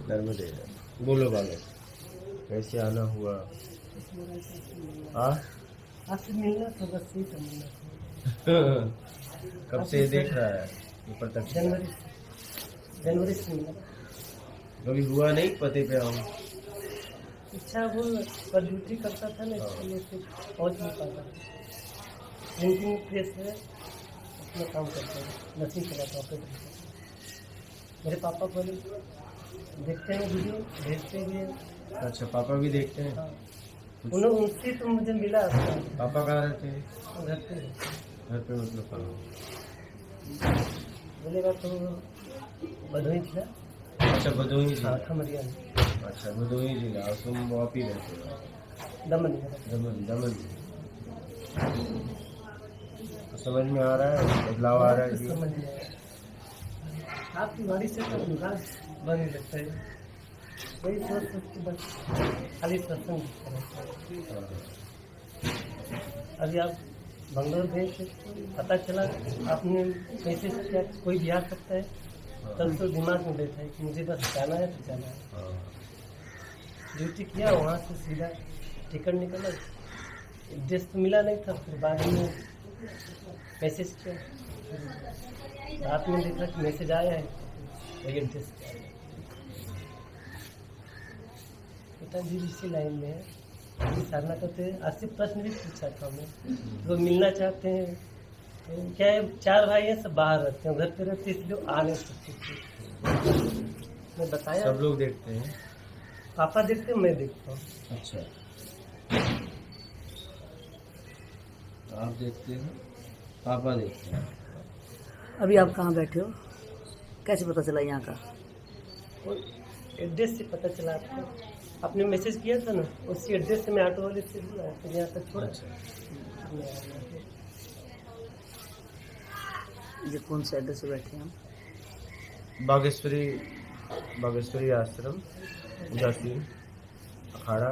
नर्मदे। बोलो बालक, कैसे आना हुआ? आपसे मिलना तो बस ही तो मिलना था। कब से देख रहा है ऊपर तक? जनवरी से मिला। कभी हुआ नहीं पते पे आऊँ? इच्छा वो पर ड्यूटी करता था ना, इसलिए फिर पहुँच नहीं पाता। प्रिंटिंग प्रेस है, उसमें काम करता है, मशीन चलाता ऑपरेटर। मेरे पापा को देखते हैं वीडियो, भेजते भी हैं। अच्छा, पापा भी देखते हैं? हाँ, उनसे तो मुझे मिला। पापा कहाँ रहते हैं? घर पे घर पे मतलब कहाँ? बोलेगा तो भदोही जिला। अच्छा, भदोही जिला। खमरिया में। अच्छा, भदोही जिला। और तुम वहाँ पे रहते हो? दमन। दमन। तो समझ में आ रहा है, बदलाव आ रहा है? समझ में आया। आपकी वाणी से तो मिजाज बन लगता है। वही सोच के बस खाली सत्संग करता है। अभी आप बंगलोर गए थे, पता चला आपने कैसे क्या कोई भी आ सकता है, तब तो दिमाग में बैठा है कि मुझे बस जाना है तो जाना है। ड्यूटी किया, वहाँ से सीधा टिकट निकला, एड्रेस तो मिला नहीं था। फिर बाद में मैसेज किया, रात में देखा कि मैसेज आया है, वही एड्रेस। पिताजी इसी लाइन में है, साधना करते हैं। आपसे प्रश्न भी पूछा था मैं, वो मिलना चाहते हैं तो क्या है, 4 भाई हैं, सब बाहर रहते हैं, घर पे रहते हैं, इसलिए आ नहीं सकते थे। मैं बताया सब लोग देखते हैं? पापा देखते हैं, मैं देखता हूँ। अच्छा, आप देखते हैं, पापा देखते हैं। अभी आप कहाँ बैठे हो? कैसे पता चला यहाँ का? एड्रेस से पता चला आपको, आपने मैसेज किया था ना, उसी एड्रेस से मैं ऑटो वाले से बुलाया, फिर यहाँ तक छोड़ा। ये कौन से एड्रेस से बैठे हैं हम? बागेश्वरी आश्रम, उदासी अखाड़ा,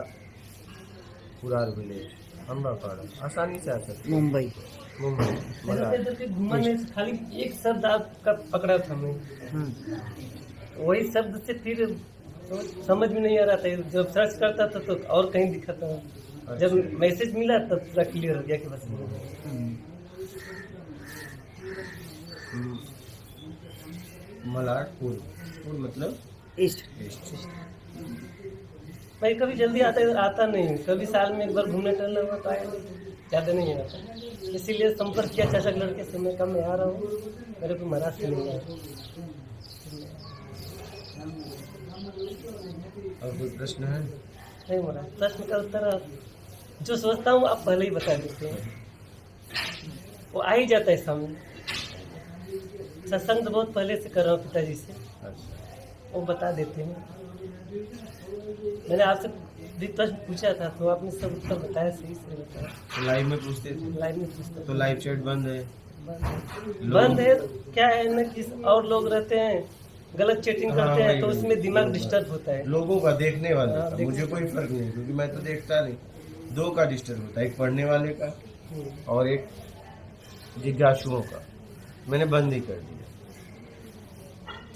पुरार विलेज, अम्बा अखाड़ा। आसानी से आ सकते। मुंबई। घूमने से खाली एक शब्द आपका पकड़ा था मैं, वही शब्द से फिर तो समझ में नहीं आ रहा था। जब सर्च करता था तो और कहीं दिखा था। जब मैसेज मिला तब पूरा क्लियर हो गया कि बस मलाड पूर्व मतलब ईस्ट। भाई कभी जल्दी आता नहीं, कभी साल में एक बार घूमने टहलना हुआ तो आया नहीं, ज़्यादा नहीं आता। इसीलिए संपर्क किया चाचा के लड़के से, मैं कम में आ रहा हूँ, मेरे को महाराज से नहीं आया। और कोई प्रश्न है? नहीं महाराज, प्रश्न का उत्तर जो सोचता हूँ आप पहले ही बता देते हैं, वो आ ही जाता है सामने। सत्संग तो बहुत पहले से कर रहा हूँ पिताजी से, वो बता देते हैं। मैंने आपसे भी प्रश्न पूछा था तो आपने सब उत्तर बताया, सही से बताया। तो लाइव में पूछते थे? लाइव में पूछते तो लाइव चैट बंद है? बंद है क्या है ना कि और लोग रहते हैं, गलत चैटिंग करते हैं, तो उसमें दिमाग डिस्टर्ब होता है लोगों का, देखने वाले का। मुझे कोई फर्क नहीं, क्योंकि मैं तो देखता नहीं। 2 का डिस्टर्ब होता है, एक पढ़ने वाले का और एक जिज्ञासुओं का। मैंने बंद ही कर दिया।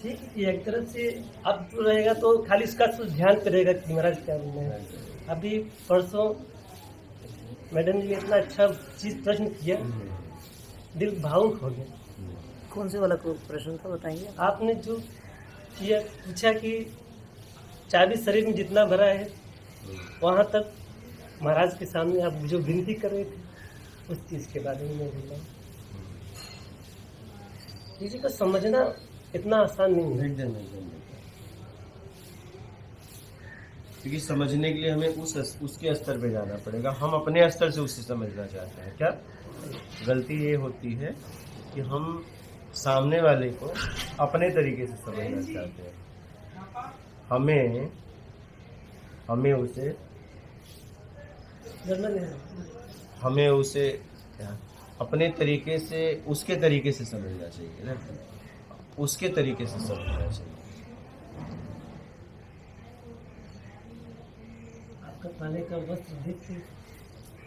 ठीक है, एक तरफ से अब तो रहेगा तो खाली इसका ध्यान पे रहेगा कि महाराज क्या बोल रहे हैं। अभी परसों मैडम जी ने इतना अच्छा चीज प्रश्न किया, दिल भावुक हो गया। कौन से वाला प्रश्न था बताएंगे? आपने जो किया, पूछा कि चाबी शरीर में जितना भरा है वहाँ तक महाराज के सामने आप जो विनती कर रहे थे, उस चीज के बारे में मैं बोला। किसी को समझना इतना आसान नहीं है। एकदम। क्योंकि समझने के लिए हमें उसके स्तर पे जाना पड़ेगा। हम अपने स्तर से उसे समझना चाहते हैं। क्या गलती ये होती है कि हम सामने वाले को अपने तरीके से समझना चाहते हैं। हमें उसे अपने तरीके से, उसके तरीके से समझना चाहिए ना, उसके तरीके से समझना चाहिए। आपका पाले का वस्त्र देख के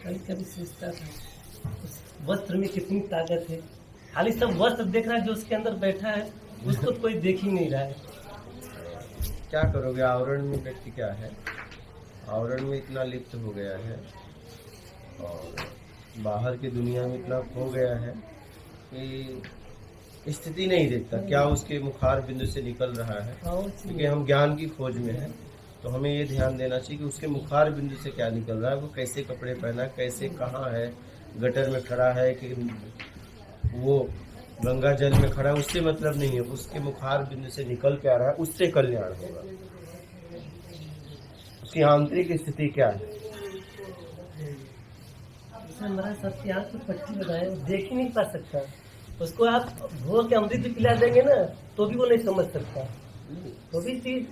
कभी कभी सोचता था उस वस्त्र में कितनी ताकत है। खाली सब वस्त्र देख रहा है, जो उसके अंदर बैठा है उसको कोई देख ही नहीं रहा है। क्या करोगे, आवरण में व्यक्ति क्या है, आवरण में इतना लिप्त हो गया है और बाहर की दुनिया में इतना खो गया है कि स्थिति नहीं देखता क्या उसके मुखार बिंदु से निकल रहा है। क्योंकि हम ज्ञान की खोज में हैं, तो हमें ये ध्यान देना चाहिए कि उसके मुखार बिंदु से क्या निकल रहा है, वो कैसे कपड़े पहना, कैसे कहाँ है, गटर में खड़ा है कि वो गंगा जल में खड़ा है, उससे मतलब नहीं है। उसके मुखार बिंदु से निकल के आ रहा है, उससे कल्याण होगा। उसकी आंतरिक स्थिति क्या है। हमारा सबकी आँख में पट्टी लगाए, वो देख ही नहीं पा सकता। उसको आप घोल के अमृत भी पिला देंगे ना तो भी वो नहीं समझ सकता। तो भी चीज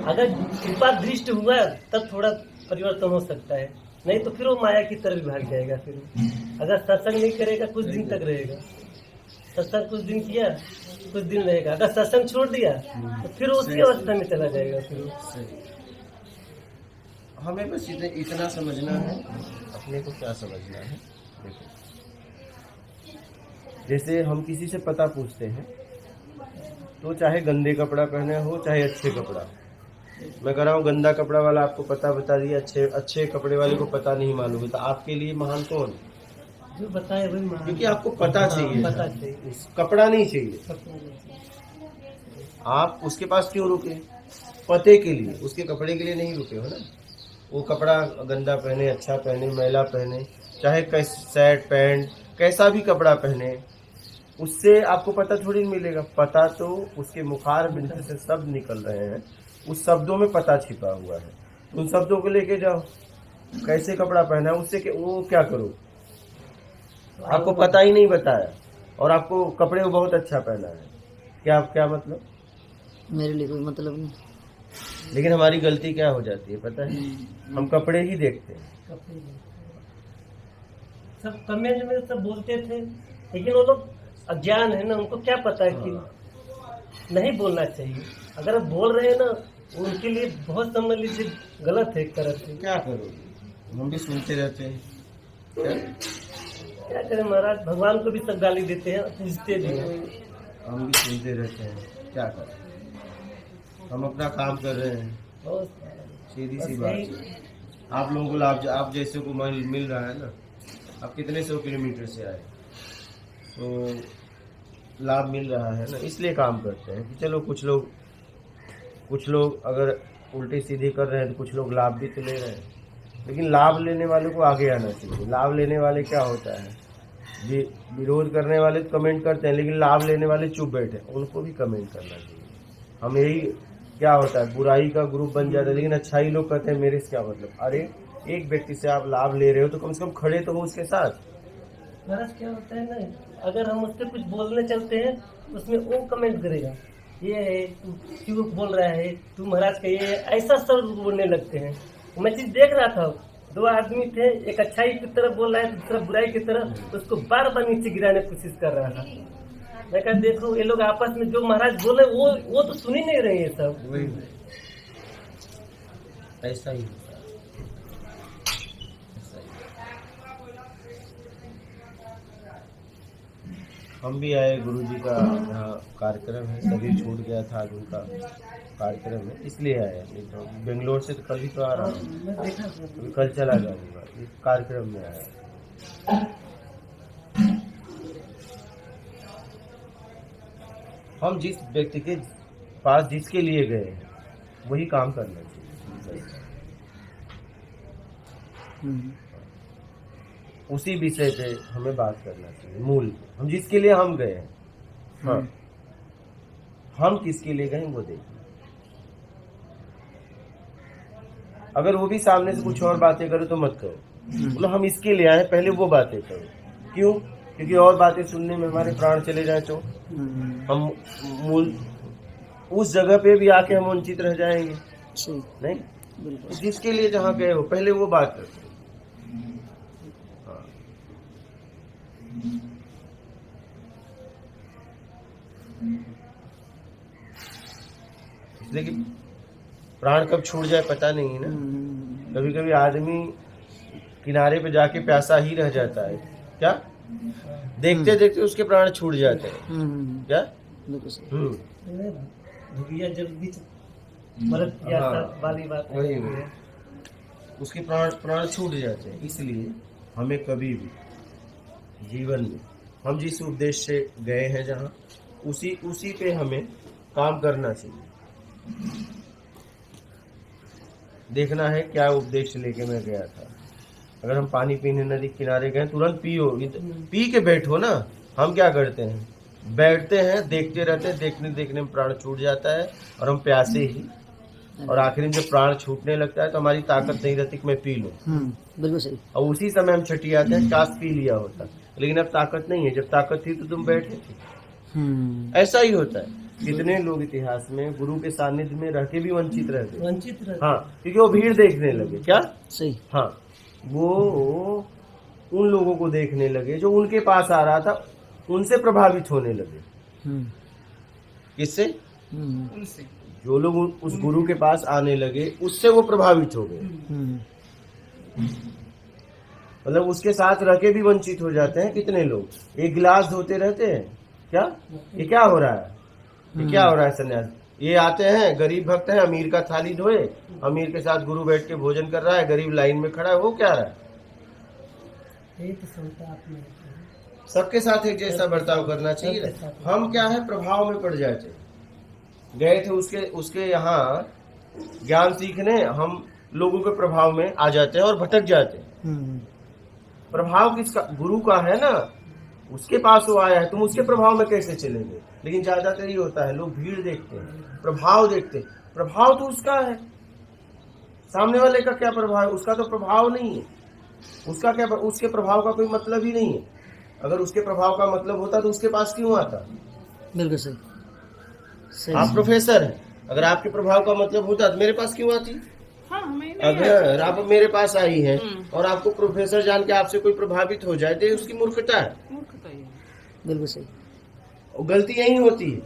अगर कृपा दृष्टि हुआ तब थोड़ा परिवर्तन हो सकता है, नहीं तो फिर वो माया की तरफ भाग जाएगा। फिर अगर सत्संग नहीं करेगा कुछ दिन तक रहेगा, सत्संग कुछ दिन किया कुछ दिन रहेगा, अगर सत्संग छोड़ दिया तो फिर उसी अवस्था में चला जाएगा। फिर हमें बस इतना समझना है, अपने को क्या समझना है। देखो, जैसे हम किसी से पता पूछते हैं तो चाहे गंदे कपड़ा पहने हो चाहे अच्छे कपड़ा, मैं कह रहा हूँ गंदा कपड़ा वाला आपको पता बता दिया, अच्छे कपड़े वाले को पता नहीं मालूम है, तो आपके लिए महान कौन? जो बताए वही महान। क्योंकि आपको पता चाहिए, पता चाहिए, कपड़ा नहीं चाहिए। आप उसके पास क्यों रुके? पते के लिए, उसके कपड़े के लिए नहीं रुके हो ना। वो कपड़ा गंदा पहने, अच्छा पहने, मैला पहने, चाहे शर्ट पैंट कैसा भी कपड़ा पहने, उससे आपको पता थोड़ी मिलेगा। पता तो उसके मुखार बिंदु से शब्द निकल रहे हैं, उस शब्दों में पता छिपा हुआ है। उन शब्दों को लेके जाओ, कैसे कपड़ा पहना है उससे वो क्या करो। आपको पता ही नहीं बताया और आपको कपड़े वो बहुत अच्छा पहना है, क्या मतलब? मेरे लिए कोई मतलब नहीं। लेकिन हमारी गलती क्या हो जाती है पता है, हम कपड़े ही देखते हैं। सब कमेंट में सब बोलते थे, लेकिन वो लोग अज्ञान है ना, उनको क्या पता है कि नहीं बोलना चाहिए। अगर आप बोल रहे हैं ना, उनके लिए बहुत समझ लीजिए गलत है एक तरह से। क्या करोगे, हम भी सुनते रहते हैं। क्या करें महाराज, भगवान को भी सब गाली देते हैं, पूछते भी हैं। हम भी सुनते रहते हैं, क्या करें, हम अपना काम कर रहे हैं। बहुत सीधी सी बात। आप लोगों को लाभ, आप जैसे को मिल रहा है ना, आप कितने 100 किलोमीटर से आए तो लाभ मिल रहा है ना, इसलिए काम करते हैं कि चलो कुछ लोग अगर उल्टी सीधी कर रहे हैं तो कुछ लोग लाभ भी तो ले रहे हैं। लेकिन लाभ लेने वालों को आगे आना चाहिए। लाभ लेने वाले क्या होता है, विरोध करने वाले तो कमेंट करते हैं, लेकिन लाभ लेने वाले चुप बैठे, उनको भी कमेंट करना चाहिए। हम यही क्या होता है, बुराई का ग्रुप बन जाता है, लेकिन अच्छाई लोग कहते हैं मेरे से क्या मतलब। अरे एक व्यक्ति से आप लाभ ले रहे हो तो कम से कम खड़े तो हो उसके साथ। महाराज क्या होता है ना, अगर हम उससे कुछ बोलने चलते हैं उसमें वो कमेंट करेगा, ये है तू क्यों बोल रहा है, तू महाराज का ये है, ऐसा सब बोलने लगते हैं। मैं चीज देख रहा था, 2 आदमी थे, एक अच्छाई की तरफ बोल रहा है, दूसरा बुराई की तरफ, उसको बार बार नीचे गिराने की कोशिश कर रहा था। मैं कहा देखो ये लोग आपस में जो महाराज बोले वो तो सुन ही नहीं रहे ये सब। वही ऐसा ही होता है। हम भी आए, गुरुजी का यहाँ कार्यक्रम है, सभी छूट गया था आज उनका कार्यक्रम है, इसलिए आए। नहीं तो बेंगलोर से तो कल ही तो आ रहा हूँ, अभी कल चला जाऊंगा, इस कार्यक्रम में आया। हम जिस व्यक्ति के पास जिसके लिए गए हैं वही काम करना चाहिए, उसी विषय पे हमें बात करना चाहिए। मूल हम जिसके लिए हम गए हैं, हाँ, हम किसके लिए गए वो देखिए। अगर वो भी सामने से कुछ और बातें करे तो मत करो, मतलब हम इसके लिए आए पहले वो बातें करो। क्यों? क्योंकि और बातें सुनने में हमारे प्राण चले जाए तो हम मूल उस जगह पे भी आके हम वंचित रह जाएंगे। नहीं, जिसके लिए जहाँ गए हो पहले वो बात करो। इसलिए कि प्राण कब छूट जाए पता नहीं है ना। कभी कभी आदमी किनारे पे जाके प्यासा ही रह जाता है, क्या देखते देखते उसके प्राण छूट जाते हैं, क्या भैया जब बीच मरद या हाँ, वाली बात वही है। उसके प्राण प्राण छूट जाते हैं। इसलिए हमें कभी भी जीवन में हम जिस उद्देश्य से गए हैं जहाँ उसी पे हमें काम करना चाहिए। देखना है क्या उद्देश्य लेके मैं गया था। अगर हम पानी पीने नदी किनारे गए तुरंत पियो, पी के बैठो ना। हम क्या करते हैं, बैठते हैं, देखते रहते हैं, देखने देखने में प्राण छूट जाता है और हम प्यासे ही, और आखिर में जब प्राण छूटने लगता है तो हमारी ताकत नहीं रहती कि मैं पी लूं। बिल्कुल सही। और उसी समय हम छठी आते हैं, काश पी लिया होता, लेकिन अब ताकत नहीं है। जब ताकत थी तो तुम बैठे थे। ऐसा ही होता है। कितने लोग इतिहास में गुरु के सानिध्य में रह के भी वंचित रहते। वंचित रहते। हाँ, क्योंकि वो भीड़ देखने लगे। क्या सही। हाँ, वो उन लोगों को देखने लगे जो उनके पास आ रहा था, उनसे प्रभावित होने लगे। किससे? उनसे जो लोग उस गुरु के पास आने लगे उससे वो प्रभावित हो गए। मतलब उसके साथ रह के भी वंचित हो जाते हैं कितने लोग। एक गिलास धोते रहते हैं। क्या ये क्या हो रहा है, ये क्या हो रहा है सन्यास? ये आते हैं, गरीब भक्त है, अमीर का थाली धोए, अमीर के साथ गुरु बैठ के भोजन कर रहा है, गरीब लाइन में खड़ा है, वो क्या रहा है? ये तो सुनता आपने। सबके साथ एक जैसा बर्ताव करना चाहिए। हम क्या है, प्रभाव में पड़ जाते। गए थे उसके यहाँ ज्ञान सीखने, हम लोगों के प्रभाव में आ जाते हैं और भटक जाते हैं। प्रभाव किसका? गुरु का है ना, उसके पास वो आया है, तुम उसके प्रभाव में कैसे चलेंगे? लेकिन ज्यादातर ये होता है, लोग भीड़ देखते हैं, प्रभाव देखते हैं। प्रभाव तो उसका है, सामने वाले का क्या प्रभाव है? उसका तो प्रभाव नहीं है। उसका क्या, उसके प्रभाव का कोई मतलब ही नहीं है। अगर उसके प्रभाव का मतलब होता तो उसके पास क्यों आता? बिल्कुल सही। आप प्रोफेसर हैं, अगर आपके प्रभाव का मतलब होता तो मेरे पास क्यों आती? अगर आप मेरे पास आई हैं और आपको प्रोफेसर जान के आपसे कोई प्रभावित हो जाए तो उसकी मूर्खता है। बिल्कुल सही। और गलती यही होती है।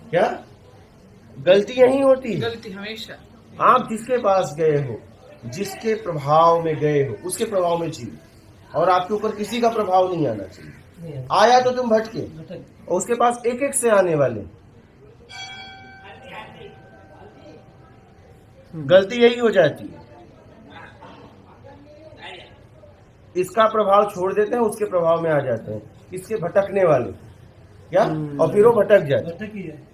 क्या गलती यही होती है? गलती हमेशा आप जिसके पास गए हो, जिसके प्रभाव में गए हो, उसके प्रभाव में जियो, और आपके ऊपर किसी का प्रभाव नहीं आना चाहिए। आया तो तुम भटके, और उसके पास एक एक से आने वाले। गलती यही हो जाती है, इसका प्रभाव छोड़ देते हैं, उसके प्रभाव में आ जाते हैं, इसके भटकने वाले। क्या? और फिर वो भटक जाते हैं। भटक ही है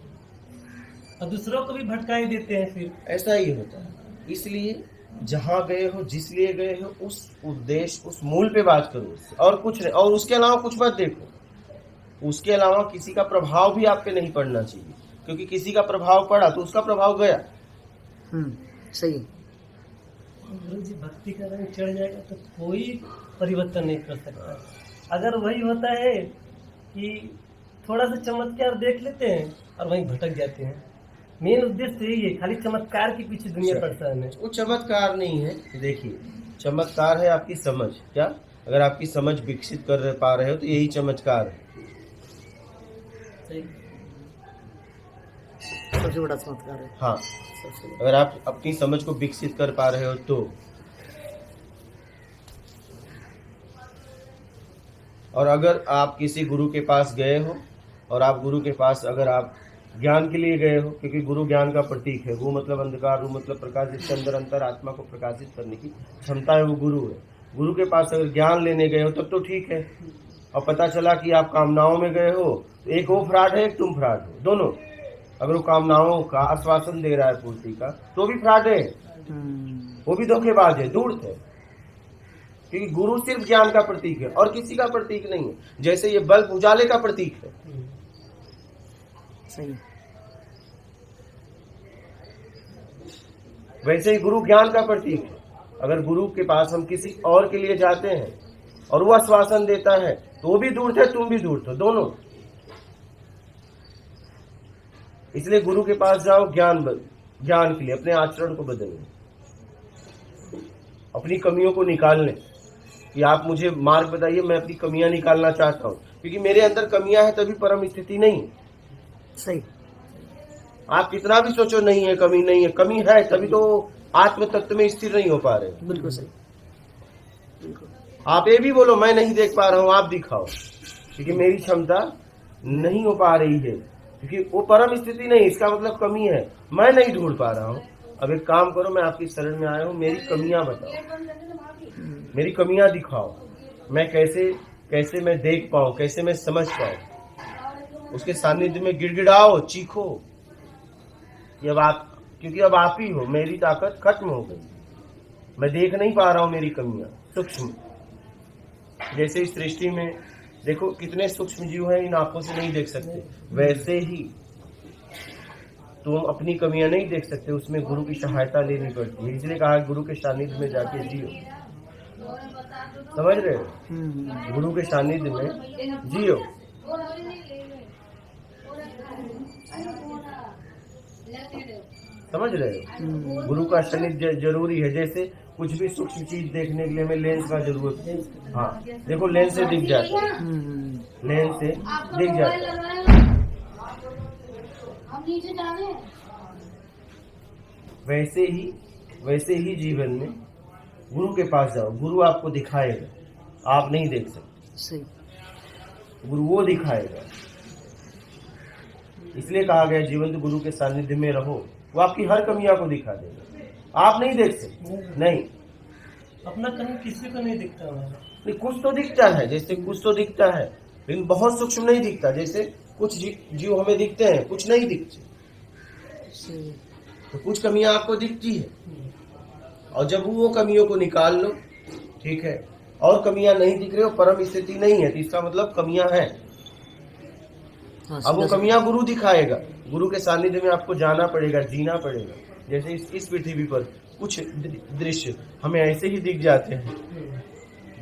और दूसरों को भी भटकाई देते हैं। फिर ऐसा ही होता है। इसलिए जहां गए हो, जिस लिए गए हो, उस उद्देश्य, उस मूल पे बात करो, और कुछ नहीं। और उसके अलावा कुछ मत देखो। उसके अलावा किसी का प्रभाव भी आप पे नहीं पड़ना चाहिए, क्योंकि किसी का प्रभाव पड़ा तो उसका प्रभाव गया। सही। गुरु जी भक्ति का रंग चढ़ जाएगा तो कोई परिवर्तन नहीं कर सकता। अगर वही होता है कि थोड़ा सा चमत्कार देख लेते हैं और वहीं भटक जाते हैं। मेन उद्देश्य यही है, खाली चमत्कार के पीछे दुनिया परेशान है। वो चमत्कार नहीं है। देखिए, चमत्कार है आपकी समझ। क्या? अगर आपकी समझ विकसित कर पा रहे हो तो यही चमत्कार है। सबसे बड़ा चमत्कार है। हाँ, अगर आप अपनी समझ को विकसित कर पा रहे हो तो। और अगर आप किसी गुरु के पास गए हो, और आप गुरु के पास अगर आप ज्ञान के लिए गए हो, क्योंकि गुरु ज्ञान का प्रतीक है। गु मतलब अंधकार, रू मतलब प्रकाश, इसके अंदर अंतर आत्मा को प्रकाशित करने की क्षमता है, वो गुरु है। गुरु के पास अगर ज्ञान लेने गए हो तब तो ठीक है। और पता चला कि आप कामनाओं में गए हो, तो एक वो फ्रॉड है, एक तुम फ्रॉड हो, दोनों। अगर वो कामनाओं का आश्वासन दे रहा है पूर्ति का, तो भी फ्रॉड है, वो भी धोखेबाज है, धूर्त है। क्योंकि गुरु सिर्फ ज्ञान का प्रतीक है और किसी का प्रतीक नहीं है। जैसे ये बल्ब उजाले का प्रतीक है। सही। वैसे ही गुरु ज्ञान का प्रतीक है। अगर गुरु के पास हम किसी और के लिए जाते हैं और वो आश्वासन देता है, तो वो भी धूर्त है, तुम भी धूर्त हो, दोनों। इसलिए गुरु के पास जाओ ज्ञान के लिए, अपने आचरण को बदलने, अपनी कमियों को निकालने। कि आप मुझे मार्ग बताइए, मैं अपनी कमियां निकालना चाहता हूं, क्योंकि मेरे अंदर कमियां हैं तभी परम स्थिति नहीं। सही। आप कितना भी सोचो नहीं है, कमी नहीं है, कमी है तभी तो आत्म तत्व में स्थिर नहीं हो पा रहे। बिल्कुल सही। बिल्कुल। आप ये भी बोलो मैं नहीं देख पा रहा हूं, आप दिखाओ, क्योंकि मेरी क्षमता नहीं हो पा रही है। क्योंकि वो परम स्थिति नहीं, इसका मतलब कमी है, मैं नहीं ढूंढ पा रहा हूँ। अब एक काम करो, मैं आपकी शरण में आया हूँ, मेरी कमियां बताओ, मेरी कमियां दिखाओ, मैं कैसे मैं देख पाऊं, कैसे मैं समझ पाऊं। उसके सानिध्य में गिड़गिड़ाओ, चीखो कि क्योंकि अब आप ही हो, मेरी ताकत खत्म हो गई, मैं देख नहीं पा रहा हूं मेरी कमियां सूक्ष्म। जैसे इस सृष्टि में देखो कितने सूक्ष्म जीव हैं, इन आंखों से नहीं देख सकते, वैसे ही तुम अपनी कमियां नहीं देख सकते, उसमें गुरु की सहायता लेनी पड़ती है। इसलिए कहा गुरु के सानिध्य में जाके जियो, समझ रहे हो, गुरु के सानिध्य में जियो। समझ रहे हो, गुरु का सानिध्य जरूरी है। जैसे कुछ भी सूक्ष्म चीज देखने के लिए हमें लेंस का जरूरत है। हाँ देखो, लेंस से दिख जाता है, लेंस से दिख जाता है। वैसे ही जीवन में गुरु के पास जाओ, गुरु आपको दिखाएगा, आप नहीं देख सकते, सही, गुरु वो दिखाएगा। इसलिए कहा गया जीवंत गुरु के सानिध्य में रहो, वो आपकी हर कमियां को दिखा देगा, आप नहीं देख सकते। नहीं, अपना कहीं किसी को नहीं दिखता है। नहीं, कुछ तो दिखता है, जैसे कुछ तो दिखता है, लेकिन बहुत सूक्ष्म नहीं दिखता। जैसे कुछ जीव हमें दिखते हैं, कुछ नहीं दिखते, तो कुछ कमियां आपको दिखती है, और जब वो कमियों को निकाल लो, ठीक है, और कमियां नहीं दिख रही हो, परम स्थिति नहीं है, तो इसका मतलब कमियां हैं। अब वो कमियां गुरु दिखाएगा, गुरु के सानिध्य में आपको जाना पड़ेगा, जीना पड़ेगा। जैसे इस पृथ्वी पर कुछ दृश्य हमें ऐसे ही दिख जाते हैं,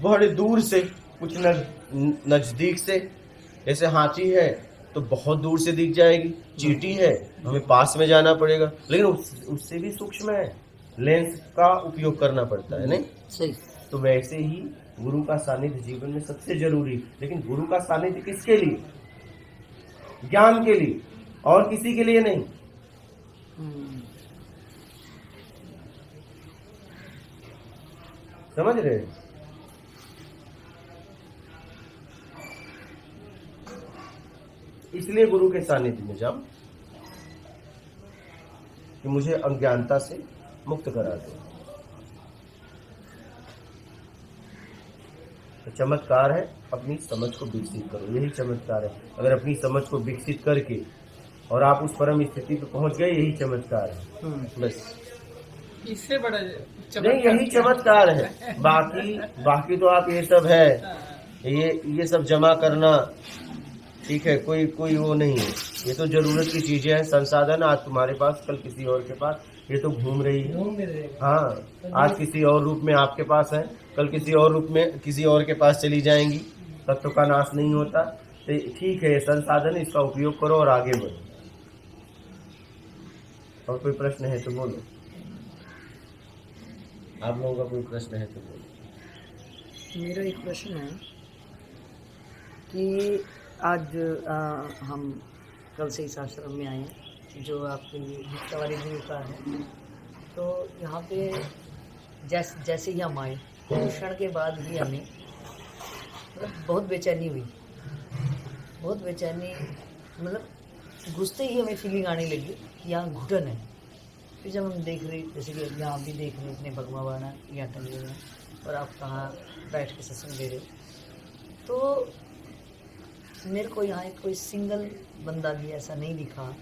बड़े दूर से, कुछ नजदीक से। जैसे हाथी है तो बहुत दूर से दिख जाएगी, चींटी है हमें पास में जाना पड़ेगा, लेकिन उससे भी सूक्ष्म है, लेंस का उपयोग करना पड़ता है, नहीं सही। तो वैसे ही गुरु का सानिध्य जीवन में सबसे जरूरी। लेकिन गुरु का सानिध्य किसके लिए? ज्ञान के लिए, और किसी के लिए नहीं। समझ रहे हैं? इसलिए गुरु के सानिध्य में जाओ कि मुझे अज्ञानता से मुक्त करा दो। तो चमत्कार है, अपनी समझ को विकसित करो, यही चमत्कार है। अगर अपनी समझ को विकसित करके और आप उस परम स्थिति पे पहुंच गए, यही चमत्कार है। बस इससे बड़ा नहीं, यही चमत्कार है। बाकी तो आप ये सब है, ये सब जमा करना, ठीक है, कोई वो नहीं है। ये तो जरूरत की चीजें हैं, संसाधन आज तुम्हारे पास, कल किसी और के पास, ये तो घूम रही है। हाँ, आज किसी और रूप में आपके पास है, कल किसी और रूप में किसी और के पास चली जाएंगी। तत्व का नाश नहीं होता। तो ठीक है, संसाधन, इसका उपयोग करो और आगे बढ़ो। और कोई प्रश्न है तो बोलो, आप लोगों का कोई प्रश्न है तो बोलो। मेरा एक प्रश्न है कि आज हम कल से इस आश्रम में आए हैं, जो आपके भिक्षा वाली गुरु का है। तो यहाँ पे जैसे ही हम आए, क्षण के बाद ही हमें मतलब बहुत बेचैनी हुई, बहुत बेचैनी, मतलब घुसते ही हमें फीलिंग आने लगी कि यहाँ घुटन है। फिर जब हम देख रहे, जैसे कि यहाँ भी देख रहे इतने भगवा बाना यहाँ टंगे हुए हैं, और आप कहाँ बैठ के सत्संग दे रहे हो, तो मेरे को यहाँ एक कोई सिंगल बंदा भी ऐसा नहीं दिखा।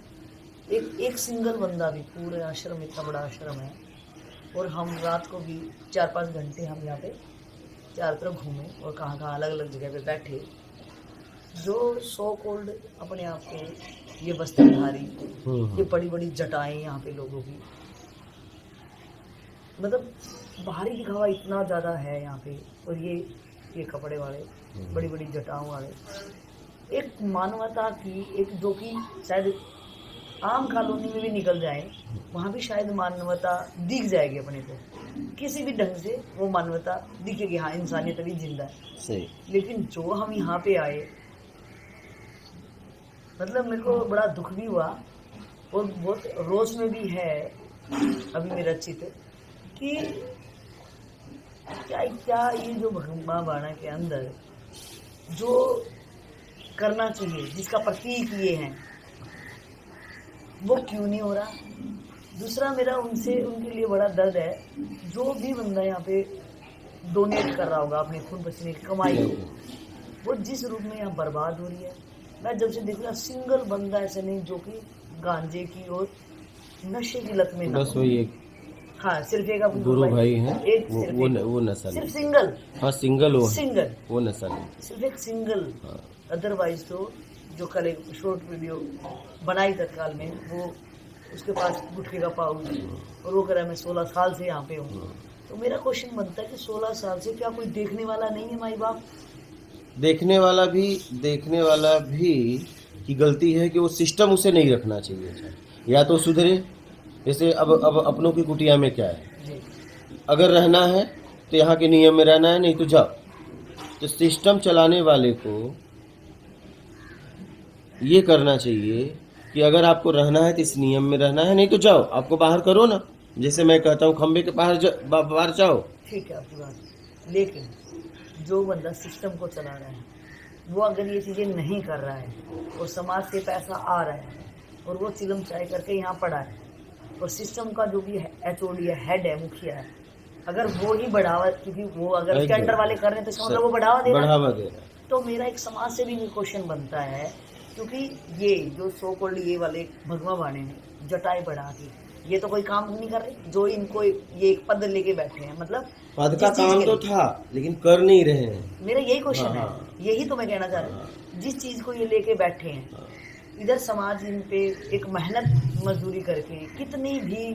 एक सिंगल बंदा भी, पूरे आश्रम, इतना बड़ा आश्रम है, और हम रात को भी 4-5 घंटे हम यहाँ पे चारों तरफ घूमे और कहाँ अलग अलग जगह पे बैठे। जो सो कोल्ड अपने आप को ये वस्त्रधारी, ये बड़ी बड़ी जटाएं यहाँ पे लोगों की, मतलब बाहरी दिखावा इतना ज़्यादा है यहाँ पे, और ये कपड़े वाले, बड़ी बड़ी जटाओं वाले, एक मानवता की, एक जो कि शायद आम कॉलोनी में भी निकल जाए, वहाँ भी शायद मानवता दिख जाएगी अपने को, किसी भी ढंग से वो मानवता दिखेगी। हाँ, इंसानियत अभी जिंदा है, सही। लेकिन जो हम यहाँ पे आए, मतलब मेरे को बड़ा दुख भी हुआ, और बहुत रोज में भी है अभी मेरा चित्त कि क्या ये जो भगवान बाणा के अंदर जो करना चाहिए, जिसका प्रतीक ये है, वो क्यों नहीं हो रहा। दूसरा मेरा उनसे उनके लिए बड़ा दर्द है, जो भी बंदा यहाँ पे डोनेट कर रहा होगा अपने खून पसीने की कमाई को, वो जिस रूप में यहाँ बर्बाद हो रही है। मैं जब से देख रहा सिंगल बंदा ऐसे नहीं जो कि गांजे की और नशे की लत में ना बस हो। वही एक हाँ, सिर्फ एक अपने गुरु भाई हैं, एक वो सिर्फ वो एक। न- वो नशा सिर्फ नहीं। सिंगल हाँ सिंगल हो, सिंगल वो नशा नहीं। सिर्फ एक सिंगल। हाँ। अदरवाइज तो जो कल एक शॉर्ट वीडियो बनाई तत्काल में, वो उसके पास गुटखे का पाउच और वो कह रहा है मैं 16 साल से यहाँ पे हूँ। तो मेरा क्वेश्चन बनता है कि 16 साल से क्या कोई देखने वाला नहीं है माई बाप? देखने वाला भी की गलती है कि वो सिस्टम उसे नहीं रखना चाहिए था। या तो सुधरे, जैसे अब अपनों की कुटिया में क्या है, जी अगर रहना है तो यहाँ के नियम में रहना है, नहीं तो जाओ। तो सिस्टम चलाने वाले को ये करना चाहिए कि अगर आपको रहना है तो इस नियम में रहना है, नहीं तो जाओ, आपको बाहर करो ना। जैसे मैं कहता हूँ खंबे के बाहर जाओ। ठीक है आपकी बात, लेकिन जो बंदा सिस्टम को चला रहा है वो अगर ये चीज़ें नहीं कर रहा है और समाज से पैसा आ रहा है और वो चिलम चाय करके यहाँ पड़ा है और सिस्टम का जो भी HOD है, हेड है, मुखिया है, अगर वो ही बढ़ावा, क्योंकि वो अगर उसके अंडर वाले कर रहे हैं तो इसका मतलब वो बढ़ावा दे रहा है। तो मेरा एक समाज से भी क्वेश्चन बनता है, क्योंकि ये जो सो कॉल्ड ये वाले भगवा बाणे हैं जटाई बढ़ा के, ये तो कोई काम नहीं कर रहे, जो इनको ये एक पद लेके बैठे हैं, मतलब पद का काम तो था लेकिन कर नहीं रहे हैं। मेरा यही क्वेश्चन है, हाँ। यही तो मैं कहना चाह रहा हूँ। जिस चीज को ये लेके बैठे हैं, इधर समाज इन पे एक मेहनत मजदूरी करके कितनी भी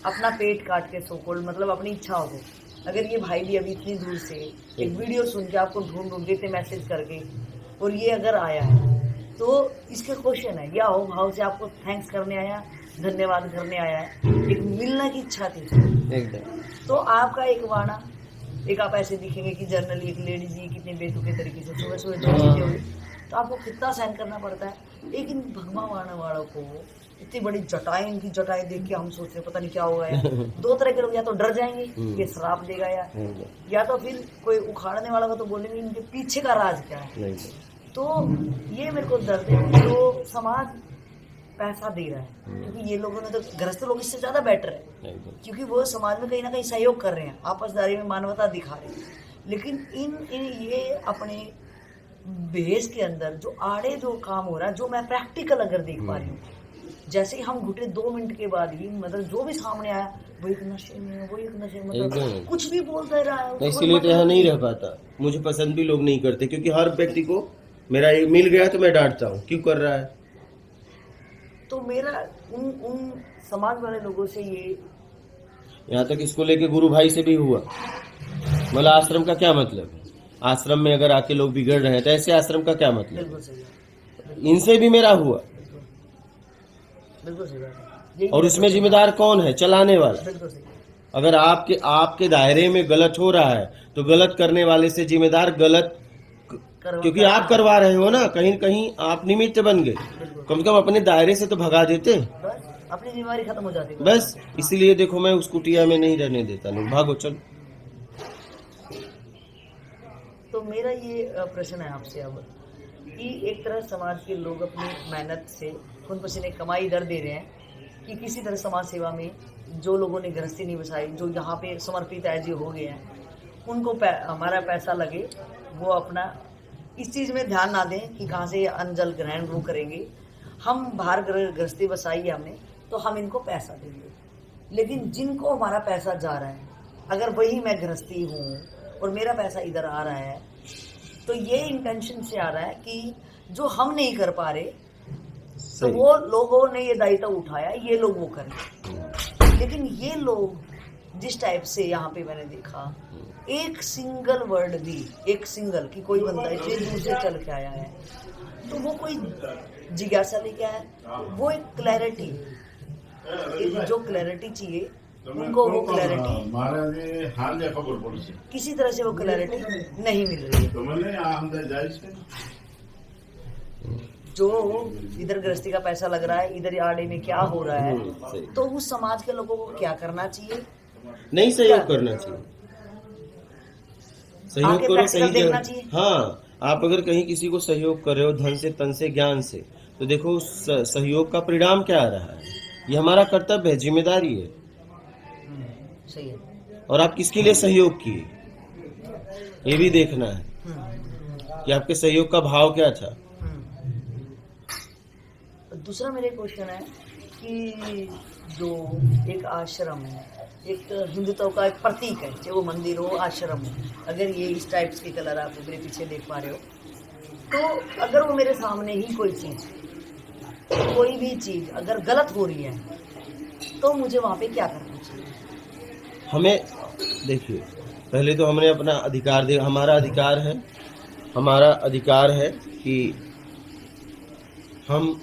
अपना पेट काट के सोकोल्ड, मतलब अपनी इच्छाओं को, अगर ये भाई भी अभी इतनी दूर से एक वीडियो सुन के आपको ढूंढ देते मैसेज करके, और ये अगर आया है तो इसका क्वेश्चन है, या हो भाव से आपको थैंक्स करने आया, धन्यवाद करने आया है, एक मिलने की इच्छा थी एकदम। तो आपका एक वाणा, एक आप ऐसे दिखेंगे कि जनरली एक लेडी जी कितने बेतुके तरीके से सुबह सुबह जो चीजें हुई, तो आपको कितना सहन करना पड़ता है। लेकिन भगवा वाणा वालों को इतनी बड़ी जटाएं, इनकी जटाएं देख के हम सोच रहे पता नहीं क्या होगा यार। दो तरह के लोग, या तो डर जाएंगे ये श्राप देगा या तो फिर कोई उखाड़ने वाला का तो बोलेंगे इनके पीछे का राज क्या है। तो ये मेरे को दर्द है जो समाज पैसा दे रहा है, क्योंकि ये लोगों ने तो गृहस्थ लोग इससे ज्यादा बेटर है, क्योंकि वो समाज में कहीं ना कहीं सहयोग कर रहे हैं, आपसदारी में मानवता दिखा रहे हैं। लेकिन इन ये अपने बेस के अंदर जो आड़े जो काम हो रहा है, जो मैं प्रैक्टिकल अगर देख पा रही हूँ, जैसे ही हम घुटे 2 मिनट के बाद ही, मतलब जो भी सामने आया वो एक नशे में, वो एक नशे में, मतलब कुछ भी बोलता रहा है। इसलिए तो यहाँ नहीं रह पाता, मुझे पसंद भी लोग नहीं करते, क्योंकि हर व्यक्ति को मेरा ये मिल गया तो मैं डांटता हूँ, क्यों कर रहा है। तो मेरा उन समाज वाले लोगों से ये, यहाँ तक इसको लेके गुरु भाई से भी हुआ, मतलब आश्रम का क्या मतलब है। आश्रम में अगर आके लोग बिगड़ रहे हैं तो ऐसे आश्रम का क्या मतलब। बिल्कुल सही है, इनसे भी मेरा हुआ, बिल्कुल सही बात है। और उसमें जिम्मेदार कौन है, चलाने वाला। बिल्कुल सही। अगर आपके दायरे में गलत हो रहा है तो गलत करने वाले से जिम्मेदार गलत, क्योंकि आप करवा रहे हो ना, कहीं कहीं आप निमित्त बन गए, कम से कम अपने दायरे से तो भगा देते, बस अपनी जिम्मेदारी खत्म हो जाती है। बस इसलिए देखो मैं उस कुटिया में नहीं रहने देता, लोग भागो चलो। तो मेरा ये प्रश्न है आपसे अब, कि एक तरह समाज के लोग अपनी मेहनत से खून पसीने कमाई इधर दे रहे हैं कि किसी तरह समाज सेवा में जो लोगों ने गृहस्थी नहीं बसाई, जो यहाँ पे समर्पित है जो हो गए हैं, उनको हमारा पैसा लगे, वो अपना इस चीज़ में ध्यान ना दें कि कहाँ से अन्न जल ग्रहण वो करेंगे। हम बाहर गृहस्थी बसाई है हमने, तो हम इनको पैसा देंगे। लेकिन जिनको हमारा पैसा जा रहा है, अगर वही मैं गृहस्थी हूँ और मेरा पैसा इधर आ रहा है, तो ये इंटेंशन से आ रहा है कि जो हम नहीं कर पा रहे, तो वो लोगों ने ये दायित्व उठाया, ये लोग वो करें। लेकिन ये लोग जिस टाइप से यहाँ पे मैंने देखा, एक सिंगल वर्ड भी, एक सिंगल कि कोई बंदा इतने दूर से चल के आया है, तो वो कोई जिज्ञासा लेके आया, वो एक क्लैरिटी, जो क्लैरिटी चाहिए उनको, वो क्लैरिटी किसी तरह से वो क्लैरिटी नहीं मिल रही है। जो इधर गृहस्थी का पैसा लग रहा है, इधर आड़े में क्या हो रहा है, तो उस समाज के लोगों को क्या करना चाहिए? नहीं सहयोग करना चाहिए, सहयोग करो सही जगह। हाँ, आप अगर कहीं किसी को सहयोग कर रहे हो धन से, तन से, ज्ञान से, तो देखो उस सहयोग का परिणाम क्या आ रहा है। ये हमारा कर्तव्य है, जिम्मेदारी है। सही है। और आप किसके लिए सहयोग किए, ये भी देखना है कि आपके सहयोग का भाव क्या था। दूसरा मेरे क्वेश्चन है कि जो एक आश्रम है, एक हिंदुत्व का एक प्रतीक है, चाहे वो मंदिर हो, आश्रम हो, अगर ये इस टाइप्स के कलर आप मेरे पीछे देख पा रहे हो, तो अगर वो मेरे सामने ही कोई चीज़, कोई भी चीज़ अगर गलत हो रही है तो मुझे वहाँ पे क्या करना चाहिए? हमें देखिए, पहले तो हमने अपना अधिकार दे, हमारा अधिकार है कि हम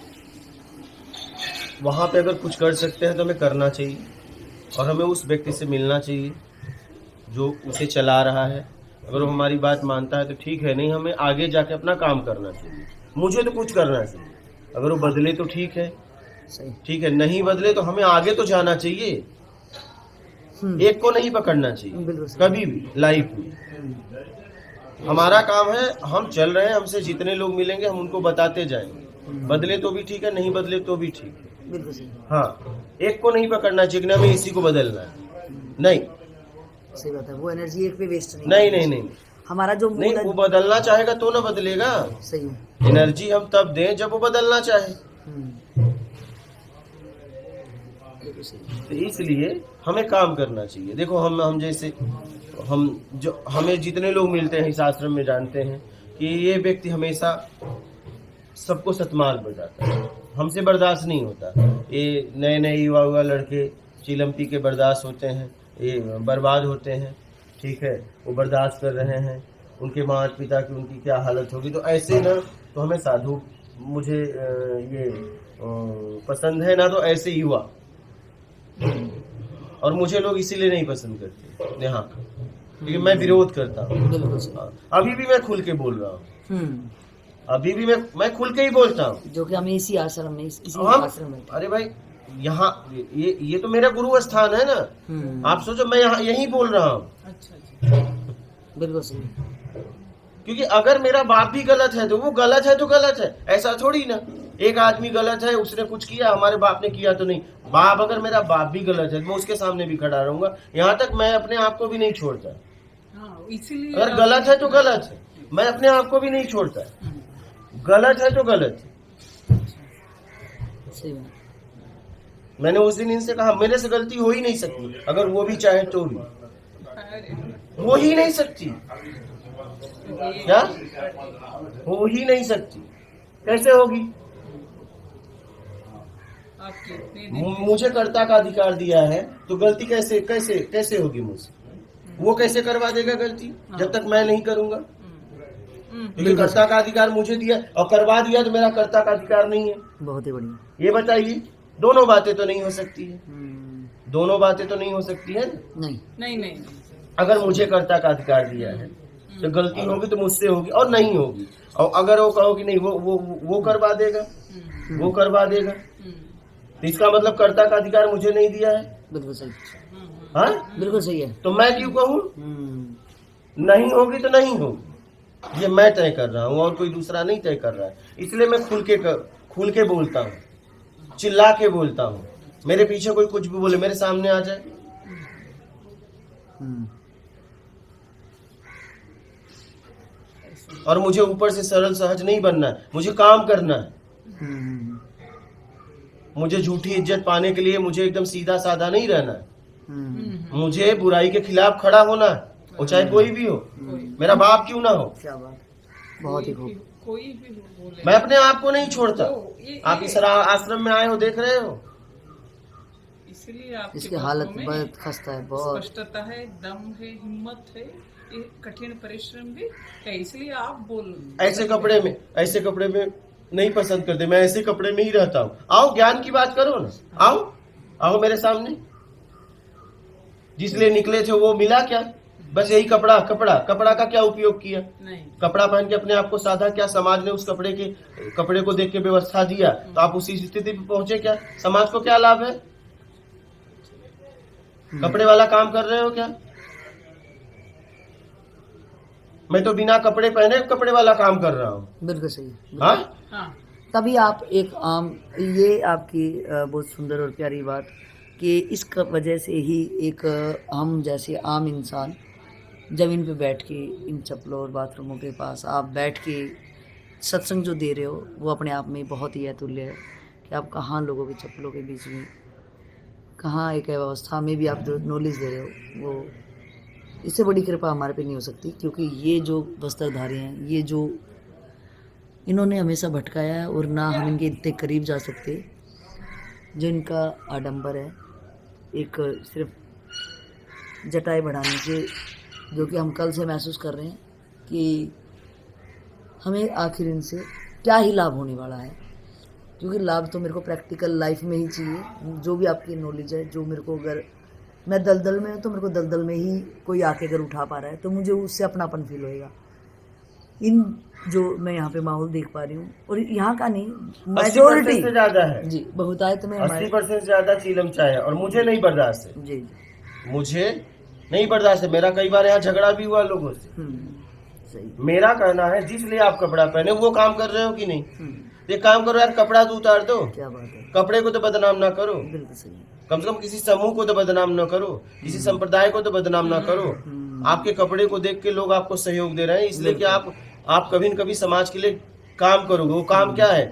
वहाँ पे अगर कुछ कर सकते हैं तो हमें करना चाहिए, और हमें उस व्यक्ति से मिलना चाहिए जो उसे चला रहा है। अगर वो हमारी बात मानता है तो ठीक है, नहीं हमें आगे जाके अपना काम करना चाहिए। मुझे तो कुछ करना चाहिए, अगर वो बदले तो ठीक है, सही। ठीक है, नहीं बदले तो हमें आगे तो जाना चाहिए। एक को नहीं पकड़ना चाहिए बिल्कुल सही। कभी भी लाइफ में। हमारा काम है, हम चल रहे हैं, हमसे जितने लोग मिलेंगे हम उनको बताते जाएंगे, बदले तो भी ठीक है, नहीं बदले तो भी ठीक है। बिल्कुल सही। हाँ, एक को नहीं पकड़ना चाहिए कि हमें इसी को बदलना है, नहीं सही बात है, वो एनर्जी एक पे वेस्ट नहीं, हमारा जो नहीं, वो बदलना चाहेगा तो ना बदलेगा। सही है। एनर्जी हम तब दें जब वो बदलना चाहे। बिल्कुल सही। तो इसलिए हमें काम करना चाहिए। देखो हम जैसे हमें जितने लोग मिलते हैं इस आश्रम में जानते हैं कि ये व्यक्ति हमेशा सबको सतमाल बजाता है, हमसे बर्दाश्त नहीं होता। ये नए युवा लड़के चिलम पी के बर्दाश्त होते हैं, ये बर्बाद होते हैं, ठीक है, वो बर्दाश्त कर रहे हैं, उनके माता पिता की उनकी क्या हालत होगी। तो ऐसे ना, तो हमें साधु, मुझे ये पसंद है ना, तो ऐसे युवा, और मुझे लोग इसीलिए नहीं पसंद करते यहाँ, क्योंकि मैं विरोध करता हूँ। अभी भी मैं खुल के बोल रहा हूँ, अभी भी मैं खुल के ही बोलता हूँ, जो कि हमें इसी आश्रम में इसी आश्रम में। अरे भाई, यहाँ ये तो मेरा गुरु स्थान है ना। आप सोचो, मैं यहाँ यही बोल रहा हूँ। अच्छा। बिल्कुल सही। क्योंकि अगर मेरा बाप भी गलत है तो वो गलत है तो गलत है, ऐसा थोड़ी ना। एक आदमी गलत है, उसने कुछ किया, हमारे बाप ने किया तो नहीं। बाप, अगर मेरा बाप भी गलत है तो मैं उसके सामने भी खड़ा रहूंगा, यहाँ तक मैं अपने आप को भी नहीं छोड़ता। हाँ, इसीलिए अगर गलत है तो गलत है, मैं अपने आप को भी नहीं छोड़ता। गलत है तो गलत है। सही बात। मैंने उस दिन इनसे कहा, मेरे से गलती हो ही नहीं सकती, अगर वो भी चाहे तो भी हो ही नहीं सकती। क्या हो ही नहीं सकती? कैसे होगी? आपके इतने मुझे कर्ता का अधिकार दिया है, तो गलती कैसे कैसे कैसे होगी मुझसे? वो कैसे करवा देगा गलती जब तक मैं नहीं करूंगा? क्योंकि कर्ता का अधिकार मुझे दिया, और करवा दिया तो मेरा कर्ता का अधिकार नहीं है। बहुत ही बढ़िया। ये बताइए, दोनों बातें तो नहीं हो सकती है, दोनों बातें तो नहीं हो सकती है। नहीं। अगर मुझे कर्ता का अधिकार दिया है तो गलती होगी तो मुझसे होगी और नहीं होगी। और अगर वो कहो कि नहीं वो करवा देगा, वो करवा देगा, तो इसका मतलब कर्ता का अधिकार मुझे नहीं दिया है। बिल्कुल सही। हाँ, बिल्कुल सही है। तो मैं क्यों कहूँ? नहीं होगी तो नहीं होगी, ये मैं तय कर रहा हूँ और कोई दूसरा नहीं तय कर रहा है। इसलिए मैं खुल के बोलता हूँ, चिल्ला के बोलता हूँ। मेरे पीछे कोई कुछ भी बोले, मेरे सामने आ जाए। और मुझे ऊपर से सरल सहज नहीं बनना है, मुझे काम करना है। मुझे झूठी इज्जत पाने के लिए मुझे एकदम सीधा साधा नहीं रहना है। मुझे बुराई के खिलाफ खड़ा होना है, वो चाहे कोई भी हो, मेरा बाप क्यों ना हो। क्या बात, बहुत ही खूब। कोई भी बोले, मैं अपने आप को नहीं छोड़ता। आप इस आश्रम में आए हो, देख रहे हो, इसलिए आपकी इसकी बातों हालत में बहुत खस्ता है, बहुत। स्पष्टता है, दम है, हिम्मत है, ये कठिन परिश्रम भी है, इसलिए आप बोल। ऐसे कपड़े में नहीं पसंद करते, मैं ऐसे कपड़े में ही रहता हूँ। आओ, ज्ञान की बात करो ना, आओ मेरे सामने। जिसलिए निकले थे वो मिला क्या? बस यही कपड़ा का क्या उपयोग किया? नहीं, कपड़ा पहन के अपने आप को साधा क्या? समाज ने उस कपड़े को देख के व्यवस्था दिया तो आप उसी स्थिति पे पहुंचे क्या? समाज को क्या लाभ है? कपड़े वाला काम कर रहे हो क्या? मैं तो बिना कपड़े पहने कपड़े वाला काम कर रहा हूँ। बिल्कुल सही। हाँ, हाँ, तभी आप एक आम, ये आपकी बहुत सुंदर और प्यारी बात कि इस वजह से ही एक हम जैसे आम इंसान ज़मीन पे बैठ के इन चप्पलों और बाथरूमों के पास आप बैठ के सत्संग जो दे रहे हो वो अपने आप में बहुत ही अतुल्य है कि आप कहाँ लोगों के चप्पलों के बीच में, कहाँ एक अवस्था में भी आप जो नॉलेज दे रहे हो, वो इससे बड़ी कृपा हमारे पे नहीं हो सकती। क्योंकि ये जो वस्त्रधारी हैं, ये जो इन्होंने हमेशा भटकाया है और ना हम इनके इतने करीब जा सकते। जो इनका आडंबर है एक सिर्फ जटाएं बढ़ाने से, जो कि हम कल से महसूस कर रहे हैं कि हमें आखिर इनसे क्या ही लाभ होने वाला है। क्योंकि लाभ तो मेरे को प्रैक्टिकल लाइफ में ही चाहिए। जो भी आपकी नॉलेज है, जो मेरे को, अगर मैं दलदल में हूँ तो मेरे को दलदल में ही कोई आके अगर उठा पा रहा है तो मुझे उससे अपनापन फील होएगा। इन जो मैं यहाँ पे माहौल देख पा रही हूँ, और यहाँ का नहीं, 80% से ज्यादा है जी बहुतायत में 80% से ज्यादा चीलम चाय है। और मुझे नहीं बर्दाश्त है, जी मुझे नहीं बर्दाश्त है। मेरा कई बार यहाँ झगड़ा भी हुआ लोगों से। सही। मेरा कहना है जिसलिए आप कपड़ा पहने वो काम कर रहे हो कि नहीं, ये काम करो यार, कपड़ा तो उतार दो। क्या बात है, कपड़े को तो बदनाम ना करो, बिल्कुल सही। कम से कम किसी समूह को तो बदनाम ना करो, किसी संप्रदाय को तो बदनाम ना करो। आपके कपड़े को देख के लोग आपको सहयोग दे रहे हैं, इसलिए कि आप कभी न कभी समाज के लिए काम करोगे। वो काम क्या है?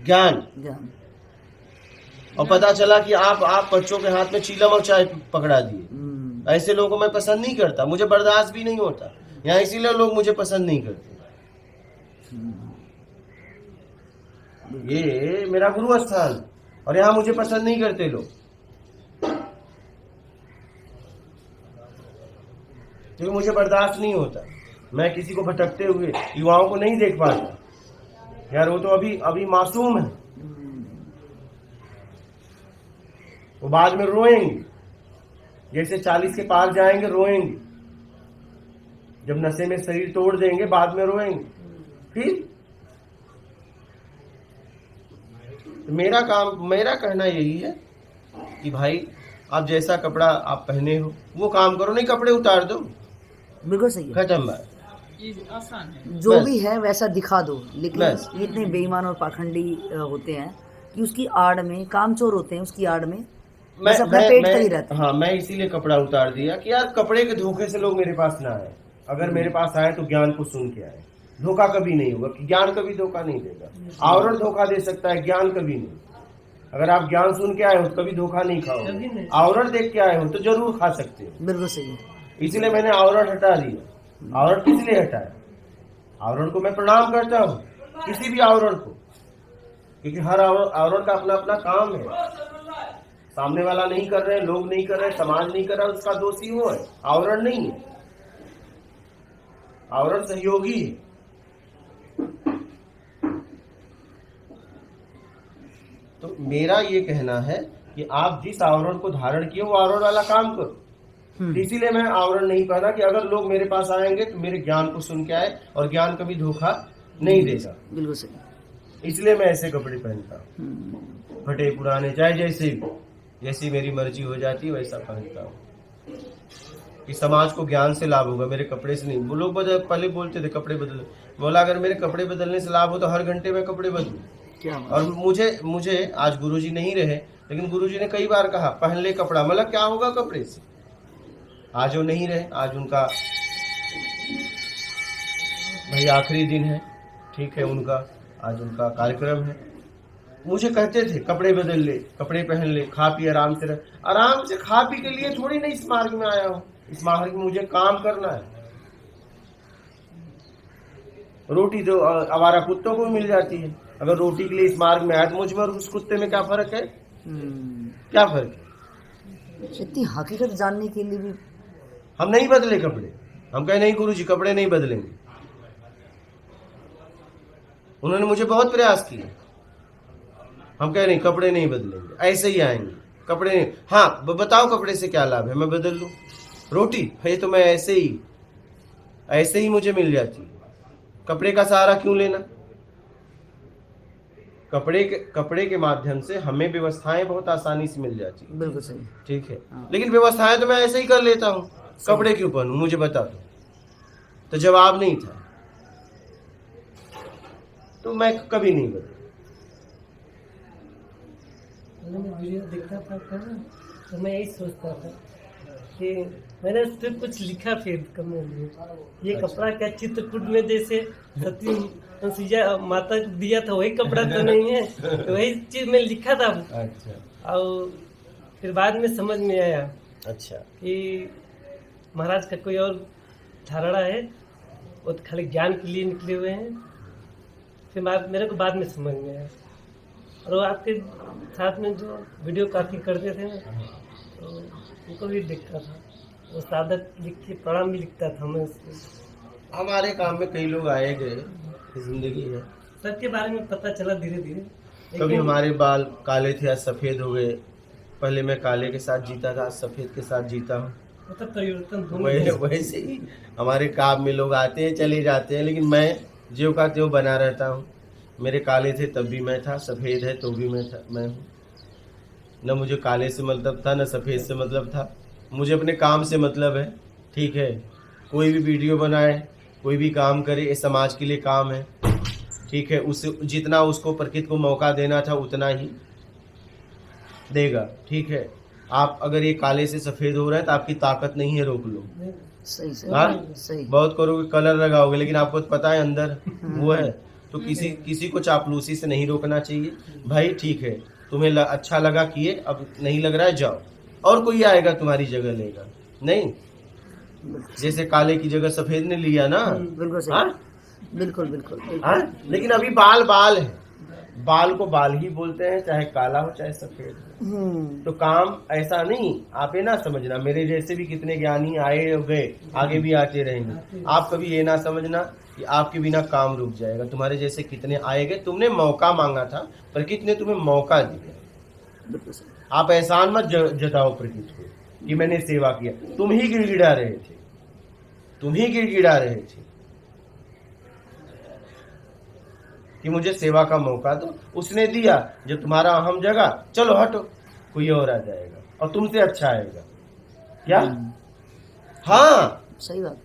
ज्ञान। ज्ञान। और पता चला कि आप बच्चों के हाथ में चीलम और चाय पकड़ा दिए। ऐसे लोगों को मैं पसंद नहीं करता, मुझे बर्दाश्त भी नहीं होता यहाँ, इसीलिए लोग मुझे पसंद नहीं करते। ये मेरा गुरु स्थान और यहाँ मुझे पसंद नहीं करते लोग, क्योंकि मुझे बर्दाश्त नहीं होता। मैं किसी को भटकते हुए युवाओं को नहीं देख पाता यार, वो तो अभी मासूम है, वो बाद में रोएंगे। जैसे 40 के पार जाएंगे रोएंगे, जब नशे में शरीर तोड़ देंगे बाद में रोएंगे। फिर मेरा कहना यही है कि भाई आप जैसा कपड़ा आप पहने हो वो काम करो, नहीं कपड़े उतार दो, बिल्कुल सही है। खत्म बात। ये आसान है। जो बस। भी है वैसा दिखा दो। लेकिन बस। ये इतने बेईमान और पाखंडी होते हैं कि उसकी आड़ में, कामचोर होते हैं, उसकी आड़ में बस अपना पेट का ही रहता है। हाँ, मैं इसीलिए कपड़ा उतार दिया कि यार कपड़े के धोखे से लोग मेरे पास ना आए। अगर मेरे पास आए तो ज्ञान को सुन के आए। धोखा कभी नहीं होगा, ज्ञान कभी धोखा नहीं देगा। आवरण धोखा दे सकता है, ज्ञान कभी नहीं। अगर आप ज्ञान सुन के आए हो तो कभी धोखा नहीं खाओगे। आवरण देख के आए हो तो जरूर खा सकते हो। बिल्कुल सही है। इसलिए मैंने आवरण हटा दिया। आवरण किस लिए हटाया? आवरण को मैं प्रणाम करता हूँ, किसी भी आवरण को, क्योंकि हर आवरण का अपना अपना काम है। सामने वाला नहीं कर रहे, लोग नहीं कर रहे, समाज नहीं कर रहा, उसका दोषी वो है, आवरण नहीं है। आवरण सहयोगी है। तो मेरा ये कहना है कि आप जिस आवरण को धारण किए वो आवरण वाला काम करो। इसीलिए मैं आवरण नहीं पहना कि अगर लोग मेरे पास आएंगे तो मेरे ज्ञान को सुन के आए, और ज्ञान कभी धोखा नहीं देगा। बिल्कुल सही। इसलिए मैं ऐसे कपड़े पहनता हूँ, फटे पुराने, चाहे जैसी मेरी मर्जी हो जाती है वैसा पहनता हूँ कि समाज को ज्ञान से लाभ होगा, मेरे कपड़े से नहीं। वो लोग पहले बोलते थे कपड़े बदल, बोला अगर मेरे कपड़े बदलने से लाभ हो तो हर घंटे में कपड़े बदलूं। क्या और मुझे आज गुरुजी नहीं रहे, लेकिन गुरुजी ने कई बार कहा पहन ले कपड़ा, मतलब क्या होगा कपड़े से। आज वो नहीं रहे, आज उनका भाई आखिरी दिन है, ठीक है, उनका आज उनका कार्यक्रम है। मुझे कहते थे कपड़े बदल ले, कपड़े पहन ले, खा पी आराम से रह। आराम से खा पी के लिए थोड़ी नहीं इस मार्ग में आया हूँ, इस मार्ग में मुझे काम करना है। रोटी तो आवारा कुत्तों को मिल जाती है, अगर रोटी के लिए इस मार्ग में आया तो मुझ में और उस कुत्ते में क्या फर्क है? क्या फर्क है? इतनी हकीकत जानने के लिए भी हम नहीं बदले कपड़े, हम कहे नहीं गुरुजी कपड़े नहीं बदलेंगे। उन्होंने मुझे बहुत प्रयास किए, हम कह नहीं कपड़े नहीं बदलेंगे, ऐसे ही आएंगे कपड़े नहीं। हाँ बताओ कपड़े से क्या लाभ है, मैं बदल लूं। रोटी है तो मैं ऐसे ही मुझे मिल जाती, कपड़े का सहारा क्यों लेना? कपड़े के माध्यम से हमें व्यवस्थाएं बहुत आसानी से मिल जाती है। बिल्कुल सही, ठीक है, हाँ। लेकिन व्यवस्थाएं तो मैं ऐसे ही कर लेता हूँ, कपड़े क्यों पहनूं? मुझे बता दो। तो जवाब नहीं था, तो मैं कभी नहीं बदला। मैंने वीडियो देखा था कहाँ, तो मैं यही सोचता था कि मैंने उस पर कुछ लिखा फिर कमेंट में, ये कपड़ा क्या चित्रकूट में जैसे सती सीजा माता को दिया था वही कपड़ा तो नहीं है, तो वही चीज मैं लिखा था। अच्छा और फिर बाद में समझ में आया अच्छा। कि महाराज का कोई और धारणा है, वो तो खाली ज्ञान के लिए निकले हुए हैं। फिर मेरे को बाद में समझ में आया। और वो आपके साथ में जो वीडियो काफ़ी करते थे ना, तो उनको भी देखता था, वो सादत लिख के प्रणाम भी लिखता था मैं उसको। हमारे काम में कई लोग आए गए, जिंदगी है। सबके बारे में पता चला धीरे धीरे। कभी हमारे बाल काले थे, आज सफेद हो गए। पहले मैं काले के साथ जीता था, आज सफेद के साथ जीता हूँ। मतलब परिवर्तन दोनों वैसे ही हमारे काम में लोग आते हैं चले जाते हैं, लेकिन मैं ज्यों का त्यों बना रहता हूँ। मेरे काले थे तब भी मैं था, सफ़ेद है तो भी मैं हूँ। न मुझे काले से मतलब था, न सफ़ेद से मतलब था। मुझे अपने काम से मतलब है, ठीक है। कोई भी वीडियो बनाए, कोई भी काम करे, ये समाज के लिए काम है, ठीक है। उसे जितना उसको प्रकृति को मौका देना था उतना ही देगा, ठीक है। आप अगर ये काले से सफ़ेद हो रहा है तो आपकी ताकत नहीं है, रोक लो। सही सही हाँ, सही। बहुत करोगे, कलर लगाओगे, लेकिन आपको पता है अंदर वो है। तो किसी को चापलूसी से नहीं रोकना चाहिए भाई, ठीक है। तुम्हें अच्छा लगा किए, अब नहीं लग रहा है जाओ, और कोई आएगा तुम्हारी जगह लेगा नहीं। जैसे काले की जगह सफेद ने लिया ना। बिल्कुल सही। हाँ बिल्कुल बिल्कुल बिल्कुल। हाँ, लेकिन अभी बाल है, बाल को बाल ही बोलते हैं, चाहे काला हो चाहे सफेद हो। तो काम ऐसा नहीं, आप ये ना समझना, मेरे जैसे भी कितने ज्ञानी आए और गए, आगे भी आते रहेंगे। आप कभी ये ना समझना कि आपके बिना काम रुक जाएगा। तुम्हारे जैसे कितने आए गए, तुमने मौका मांगा था, प्रकृति ने तुम्हें मौका दिया। बिल्कुल सही। आप एहसान मत जताओ प्रकृति को कि मैंने सेवा किया। तुम ही गिड़गिड़ा रहे थे, तुम ही गिड़गिड़ा रहे थे कि मुझे सेवा का मौका दो। उसने दिया, जब तुम्हारा अहम जगह, चलो हटो, कोई और आ जाएगा और तुमसे अच्छा आएगा क्या? हाँ, सही बात।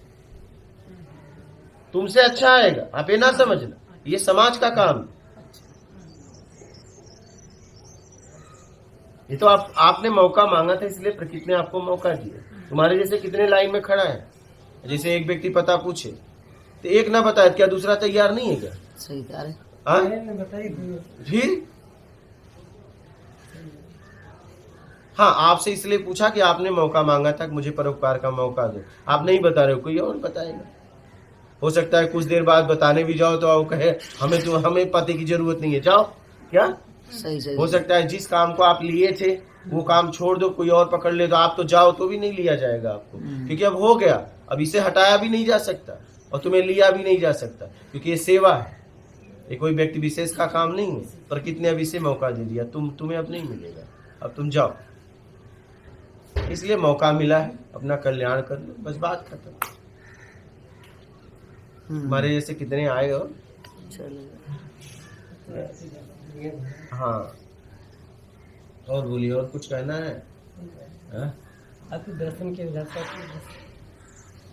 तुमसे अच्छा आएगा। आप ये ना समझना, ये समाज का काम है। ये तो आपने मौका मांगा था, इसलिए प्रकृति ने आपको मौका दिया। तुम्हारे जैसे कितने लाइन में खड़ा है, जैसे एक व्यक्ति पता पूछे तो एक ना बताए, क्या दूसरा तैयार नहीं है क्या? सही कह रहे। हाँ, बताइए फिर हाँ, आपसे इसलिए पूछा कि आपने मौका मांगा था कि मुझे परोपकार का मौका दो। आप नहीं बता रहे हो, कोई और बताएगा। हो सकता है कुछ देर बाद बताने भी जाओ तो आप कहे हमें पते की जरूरत नहीं है, जाओ। क्या सही सही। हो सकता है जिस काम को आप लिए थे वो काम छोड़ दो, कोई और पकड़ ले, तो आप तो जाओ तो भी नहीं लिया जाएगा आपको, क्योंकि अब हो गया। अब इसे हटाया भी नहीं जा सकता और तुम्हें लिया भी नहीं जा सकता, क्योंकि ये सेवा है, ये कोई व्यक्ति विशेष का काम नहीं है। प्रकृति ने अब इसे मौका दे दिया, तुम्हें अब नहीं मिलेगा, अब तुम जाओ। इसलिए मौका मिला है, अपना कल्याण कर लो, बस बात खत्म। हमारे जैसे कितने आए और हाँ, और बोलिए, और कुछ कहना है? आपके दर्शन के विलासा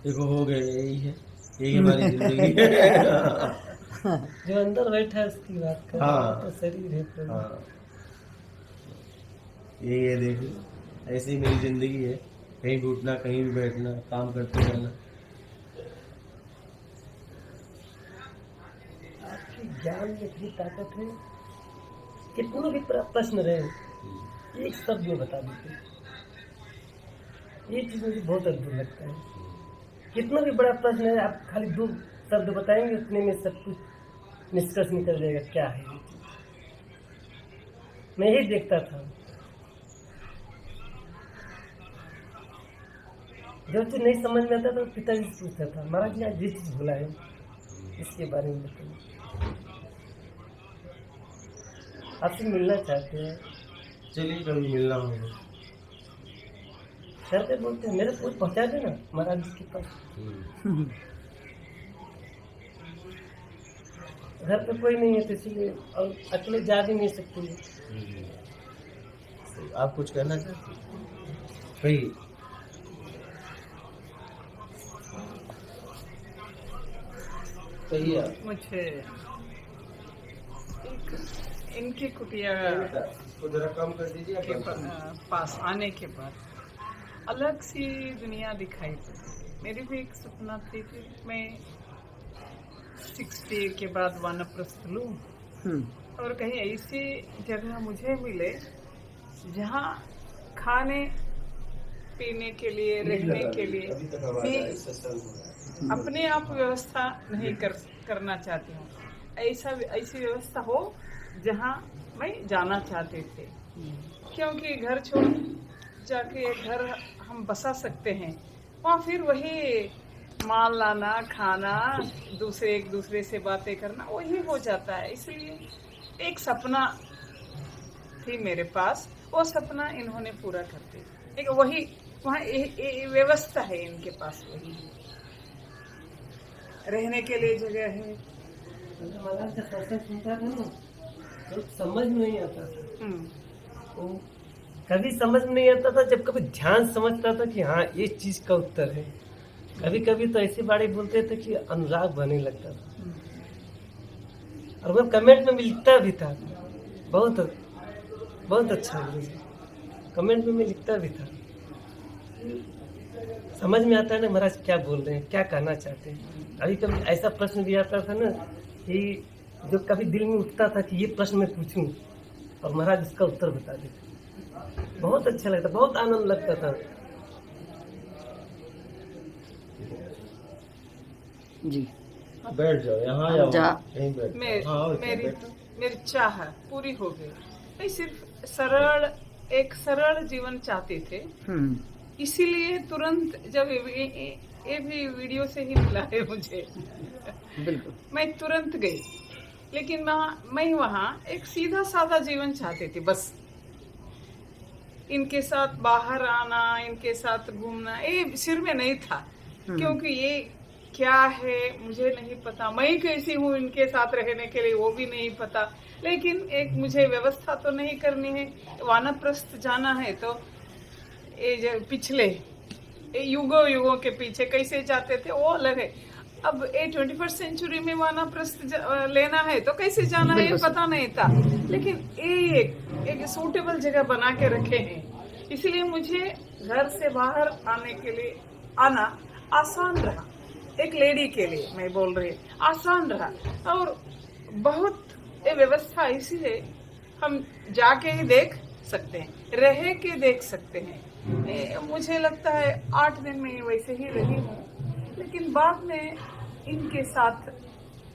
देखो, हो गए, यही है, यही हमारी जिंदगी है। जो अंदर बैठा है उसकी बात कर। हाँ। तो शरीर है तो हाँ, यही है। देखो, ऐसी ही मेरी जिंदगी है, कहीं भी उठना, कहीं भी बैठना, काम करते रहना। आपकी ज्ञान में इतनी ताकत है, कितना भी प्रश्न रहे एक शब्द में बता देते। ये चीज मुझे बहुत अद्भुत लगता है। कितना भी बड़ा प्रश्न है, आप खाली 2 शब्द बताएंगे, उतने में सब कुछ निष्कर्ष निकल जाएगा क्या है ये चीज। मैं यही देखता था, जो चीज नहीं समझ में आता था पिताजी से पूछता था, महाराज जी आज ये चीज भूला है, इसके बारे में बताइए। आपसे मिलना चाहते हैं, चलिए कभी मिलना होगा। घर पे बोलते हैं मेरे को पहुंचा देना महाराज जी के पास। घर पे कोई नहीं है तो इसलिए, और अकेले जा भी नहीं सकते। आप कुछ कहना चाहते हैं? कहिए। कहिए आप। मुझे इनकी कुटिया इसको जरा कम कर दीजिए के पास आने के बाद अलग सी दुनिया दिखाई पड़ी। मेरी भी एक सपना थी कि मैं 60 के बाद वानप्रस्थ लूं और कहीं ऐसी जगह मुझे मिले जहाँ खाने पीने के लिए, रहने के लिए भी अपने आप व्यवस्था नहीं करना चाहती हूँ। ऐसी व्यवस्था हो जहाँ मैं जाना चाहते थे, क्योंकि घर छोड़ जाके घर हम बसा सकते हैं, वहाँ फिर वही माल लाना, खाना, एक दूसरे से बातें करना वही हो जाता है। इसलिए एक सपना थी मेरे पास, वो सपना इन्होंने पूरा कर दिया। एक वही वहाँ व्यवस्था है इनके पास, वही रहने के लिए जगह है। महाराज का सत्संग सुनता था ना तो समझ में नहीं आता था। तो कभी समझ में नहीं आता था, जब कभी ध्यान समझता था कि हाँ ये चीज का उत्तर है। कभी कभी तो ऐसी बातें बोलते थे कि अनुराग बने लगता था, और मैं कमेंट में लिखता भी था। बहुत बहुत अच्छा कमेंट में मैं लिखता भी था। समझ में आता है ना महाराज क्या बोल रहे हैं, क्या कहना चाहते हैं। कभी कभी ऐसा प्रश्न भी आता था ना कि जो कभी दिल में उठता था कि ये प्रश्न मैं पूछूं और महाराज इसका उत्तर बता देते। बहुत अच्छा लगता, बहुत आनंद लगता था। जी बैठ जाओ, यहाँ आओ, यहीं बैठ मेरी चाह पूरी हो गई। मैं सिर्फ एक सरल जीवन चाहते थे, इसीलिए तुरंत जब ये भी वीडियो से ही मिला है मुझे, बिल्कुल मैं तुरंत गई। लेकिन मैं वहाँ एक सीधा साधा जीवन चाहती थी, बस इनके साथ बाहर आना, इनके साथ घूमना ये सिर में नहीं था, क्योंकि ये क्या है मुझे नहीं पता, मैं कैसी हूँ इनके साथ रहने के लिए वो भी नहीं पता। लेकिन एक मुझे व्यवस्था तो नहीं करनी है, वानप्रस्थ जाना है तो ये जो पिछले युगों के पीछे कैसे जाते थे वो अलग है। अब 21st सेंचुरी में वानप्रस्थ लेना है तो कैसे जाना है ये पता नहीं था, लेकिन एक सूटेबल जगह बना के रखे हैं। इसलिए मुझे घर से बाहर आने के लिए आना आसान रहा, एक लेडी के लिए मैं बोल रही आसान रहा। और बहुत ये व्यवस्था इसीलिए हम जाके ही देख सकते हैं, रह के देख सकते हैं। मुझे लगता है 8 दिन में वैसे ही रही हूँ, लेकिन बाद में इनके साथ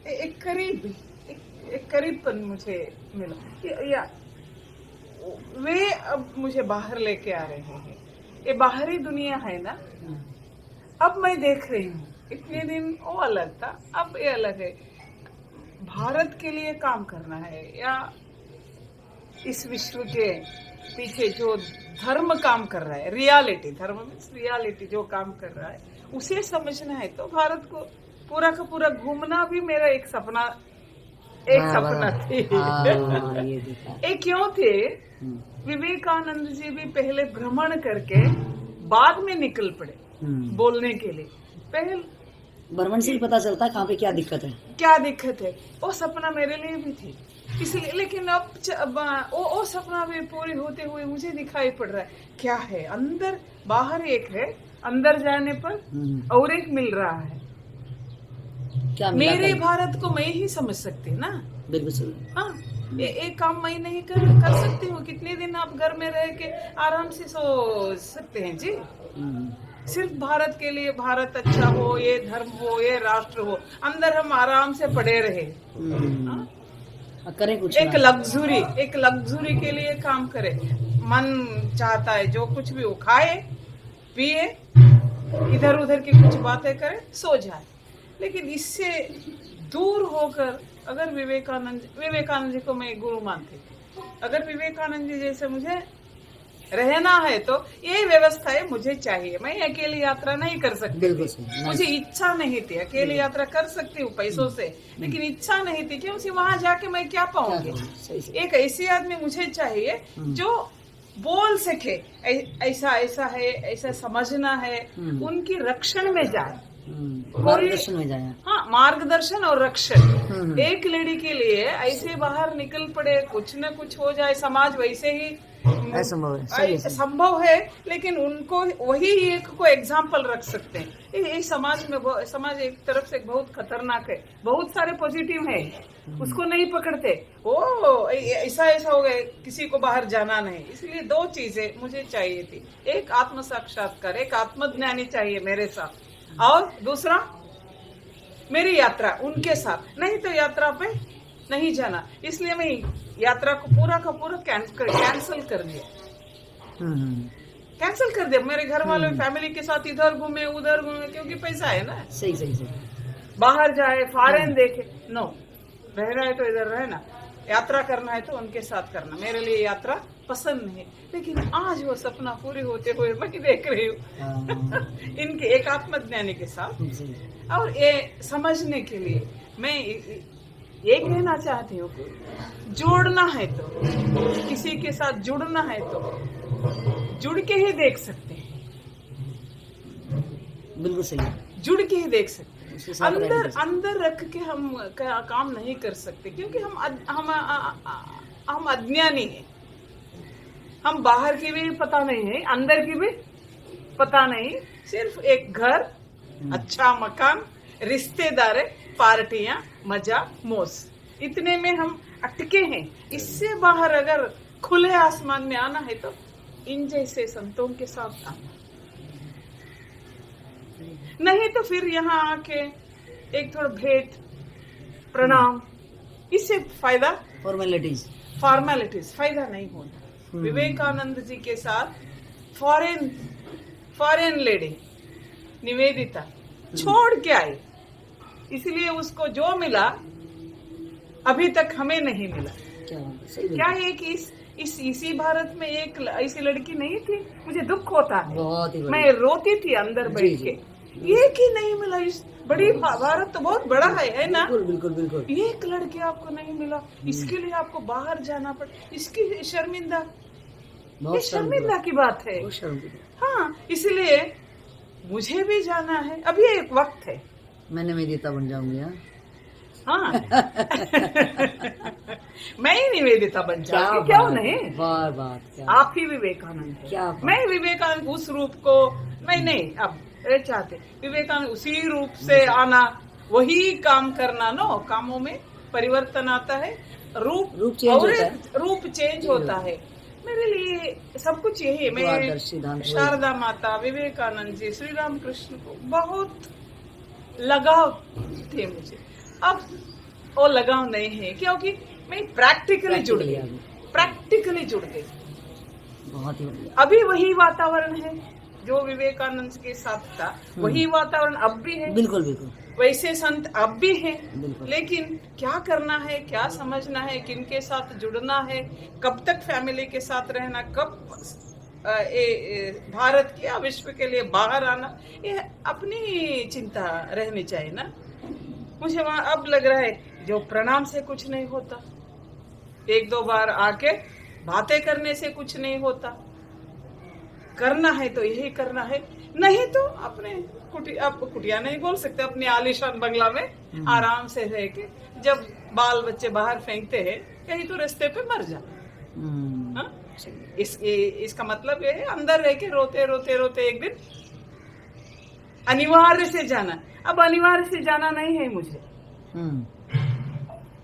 एक करीबपन मुझे मिला। या वे अब मुझे बाहर लेके आ रहे हैं, ये बाहरी दुनिया है ना, अब मैं देख रही हूँ। इतने दिन वो अलग था, अब ये अलग है। भारत के लिए काम करना है या इस विश्व के पीछे जो धर्म काम कर रहा है, रियलिटी, धर्म मीन्स रियलिटी जो काम कर रहा है उसे समझना है, तो भारत को पूरा का पूरा घूमना भी मेरा एक सपना थे। ये क्यों थे? विवेकानंद जी भी पहले भ्रमण करके बाद में निकल पड़े बोलने के लिए। पहले भ्रमण से ही पता चलता है कहाँ पे क्या दिक्कत है। वो सपना मेरे लिए भी थी, इसलिए। लेकिन अब वो सपना भी पूरी होते हुए मुझे दिखाई पड़ रहा है क्या है अंदर, बाहर एक है, अंदर जाने पर और एक मिल रहा है। क्या मेरे भारत को मैं ही समझ सकती ना, बिल्कुल। हाँ, एक काम मैं नहीं कर सकती हूँ। कितने दिन आप घर में रह के आराम से सो सकते हैं जी? सिर्फ भारत के लिए, भारत अच्छा हो, ये धर्म हो, ये राष्ट्र हो, अंदर हम आराम से पड़े रहे। करें कुछ एक लग्जरी के लिए काम करे। मन चाहता है जो कुछ भी वो खाए पिए, इधर उधर की कुछ बातें करे, सो जाए। लेकिन इससे दूर होकर अगर विवेकानंद जी को मैं गुरु मानती थी, अगर विवेकानंद जी जैसे मुझे रहना है तो ये व्यवस्था है मुझे चाहिए। मैं अकेली यात्रा नहीं कर सकती, मुझे इच्छा नहीं थी। अकेली यात्रा कर सकती हूँ पैसों से, लेकिन इच्छा नहीं थी, क्योंकि वहां जाके मैं क्या पाऊंगी। एक ऐसी आदमी मुझे चाहिए जो बोल सके ऐसा है, ऐसा समझना है, उनकी रक्षण में जाए। मार्गदर्शन में जाए। हाँ, मार्गदर्शन और रक्षण। एक लेडी के लिए ऐसे बाहर निकल पड़े, कुछ न कुछ हो जाए, समाज वैसे ही असंभव है, सही है, सही। संभव है, लेकिन उनको वही एक को एग्जाम्पल रख सकते हैं। ये समाज में समाज एक तरफ से बहुत खतरनाक है, बहुत सारे पॉजिटिव है, उसको नहीं पकड़ते। ओ ऐसा ऐसा हो गया, किसी को बाहर जाना नहीं। इसलिए दो चीजें मुझे चाहिए थी, एक आत्म साक्षात्कार, एक आत्मज्ञानी चाहिए मेरे साथ, और दूसरा मेरी यात्रा उनके साथ। नहीं तो यात्रा पे नहीं जाना, इसलिए मैं यात्रा को पूरा का पूरा कैंसिल कर दिया। कैंसिल कर दिया। मेरे घर वाले फैमिली के साथ इधर घूमे उधर घूमे, क्योंकि पैसा है ना। सही सही सही। बाहर जाए, फॉरेन देखे, नो, रहना है तो इधर रहना, यात्रा करना है तो उनके साथ करना। मेरे लिए यात्रा पसंद नहीं, लेकिन आज वो सपना पूरी होते हुए मैं देख रही हूँ इनके एक आत्मज्ञानी के साथ। और ये समझने के लिए मैं ये कहना चाहती हूँ, जोड़ना है तो, किसी के साथ जुड़ना है तो जुड़ के ही देख सकते हैं। बिल्कुल सही है, जुड़ के ही देख सकते हैं। अंदर रख के हम काम नहीं कर सकते, क्योंकि हम अज्ञानी हैं। हम बाहर की भी पता नहीं है, अंदर की भी पता नहीं। सिर्फ एक घर, अच्छा मकान, रिश्तेदार, पार्टियां, मजा मौज, इतने में हम अटके हैं। इससे बाहर अगर खुले आसमान में आना है तो इन जैसे संतों के साथ आना, नहीं तो फिर यहाँ आके एक थोड़ा भेंट प्रणाम, इससे फायदा फॉर्मेलिटीज फायदा नहीं होता। विवेकानंद जी के साथ फॉरेन लेडी निवेदिता छोड़ के आई, इसलिए उसको जो मिला अभी तक हमें नहीं मिला। क्या है कि इसी भारत में एक ऐसी लड़की नहीं थी, मुझे दुख होता है, मैं रोती थी अंदर बैठ के, एक ही नहीं मिला। इस बड़ी भारत तो बहुत बड़ा है ना। बिल्कुल बिल्कुल। एक लड़की आपको नहीं मिला, इसके लिए आपको बाहर जाना पड़ा, इसकी शर्मिंदा, ये शर्मिंदा की बात है। हाँ, इसलिए मुझे भी जाना है, अभी एक वक्त है। मैं निवेदिता बन जाऊंगी। हाँ मैं ही निवेदिता बन जाऊंगी, क्यों नहीं। बात क्या आप ही विवेकानंद है। क्या मैं विवेकानंद उस रूप को नहीं अब चाहते, विवेकानंद उसी रूप से आना, वही काम करना। नो, कामों में परिवर्तन आता है, रूप चेंज होता है। मेरे लिए सब कुछ यही है। मैं शारदा माता, विवेकानंद जी, श्री राम कृष्ण को बहुत लगाव थे मुझे। अब वो लगाव नहीं है, क्योंकि मैं प्रैक्टिकली जुड़ गई। बहुत ही बढ़िया। अभी वही वातावरण है जो विवेकानंद के साथ था, वही वातावरण अब भी है। बिल्कुल बिल्कुल। वैसे संत अब भी हैं, लेकिन क्या करना है, क्या समझना है, किनके साथ जुड़ना है, कब तक फैमिली के साथ रहना, कब भारत के या विश्व के लिए बाहर आना, ये अपनी चिंता रहनी चाहिए ना। मुझे वहां अब लग रहा है जो प्रणाम से कुछ नहीं होता, एक दो बार आके बातें करने से कुछ नहीं होता। करना है तो यही करना है, नहीं तो अपने कुटिया नहीं बोल सकते, अपने आलीशान बंगला में आराम से रह के, जब बाल बच्चे बाहर फेंकते हैं कहीं तो रास्ते पे मर जा। इसका मतलब ये है, अंदर रह के रोते रोते रोते एक दिन अनिवार्य से जाना। अब अनिवार्य से जाना नहीं है मुझे,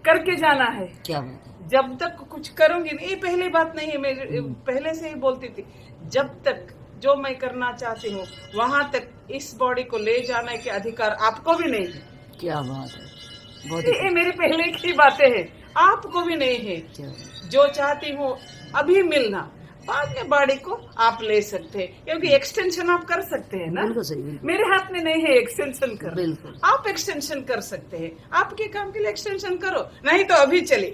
करके जाना है। क्या बात है। जब तक कुछ करूंगी नहीं, ये पहली बात नहीं है, मैं पहले से ही बोलती थी, जब तक जो मैं करना चाहती हूँ वहां तक इस बॉडी को ले जाने के अधिकार आपको भी नहीं है। क्या बात है, बहुत ये मेरे पहले की बातें हैं, आपको भी नहीं है। जो चाहती हूँ अभी मिलना, बाद में बॉडी को आप ले सकते हैं, क्योंकि एक्सटेंशन आप कर सकते हैं ना। बिल्कुल सही, बिल्कुल। मेरे हाथ में नहीं है एक्सटेंशन कर, बिल्कुल आप एक्सटेंशन कर सकते हैं। आपके काम के लिए एक्सटेंशन करो, नहीं तो अभी चले,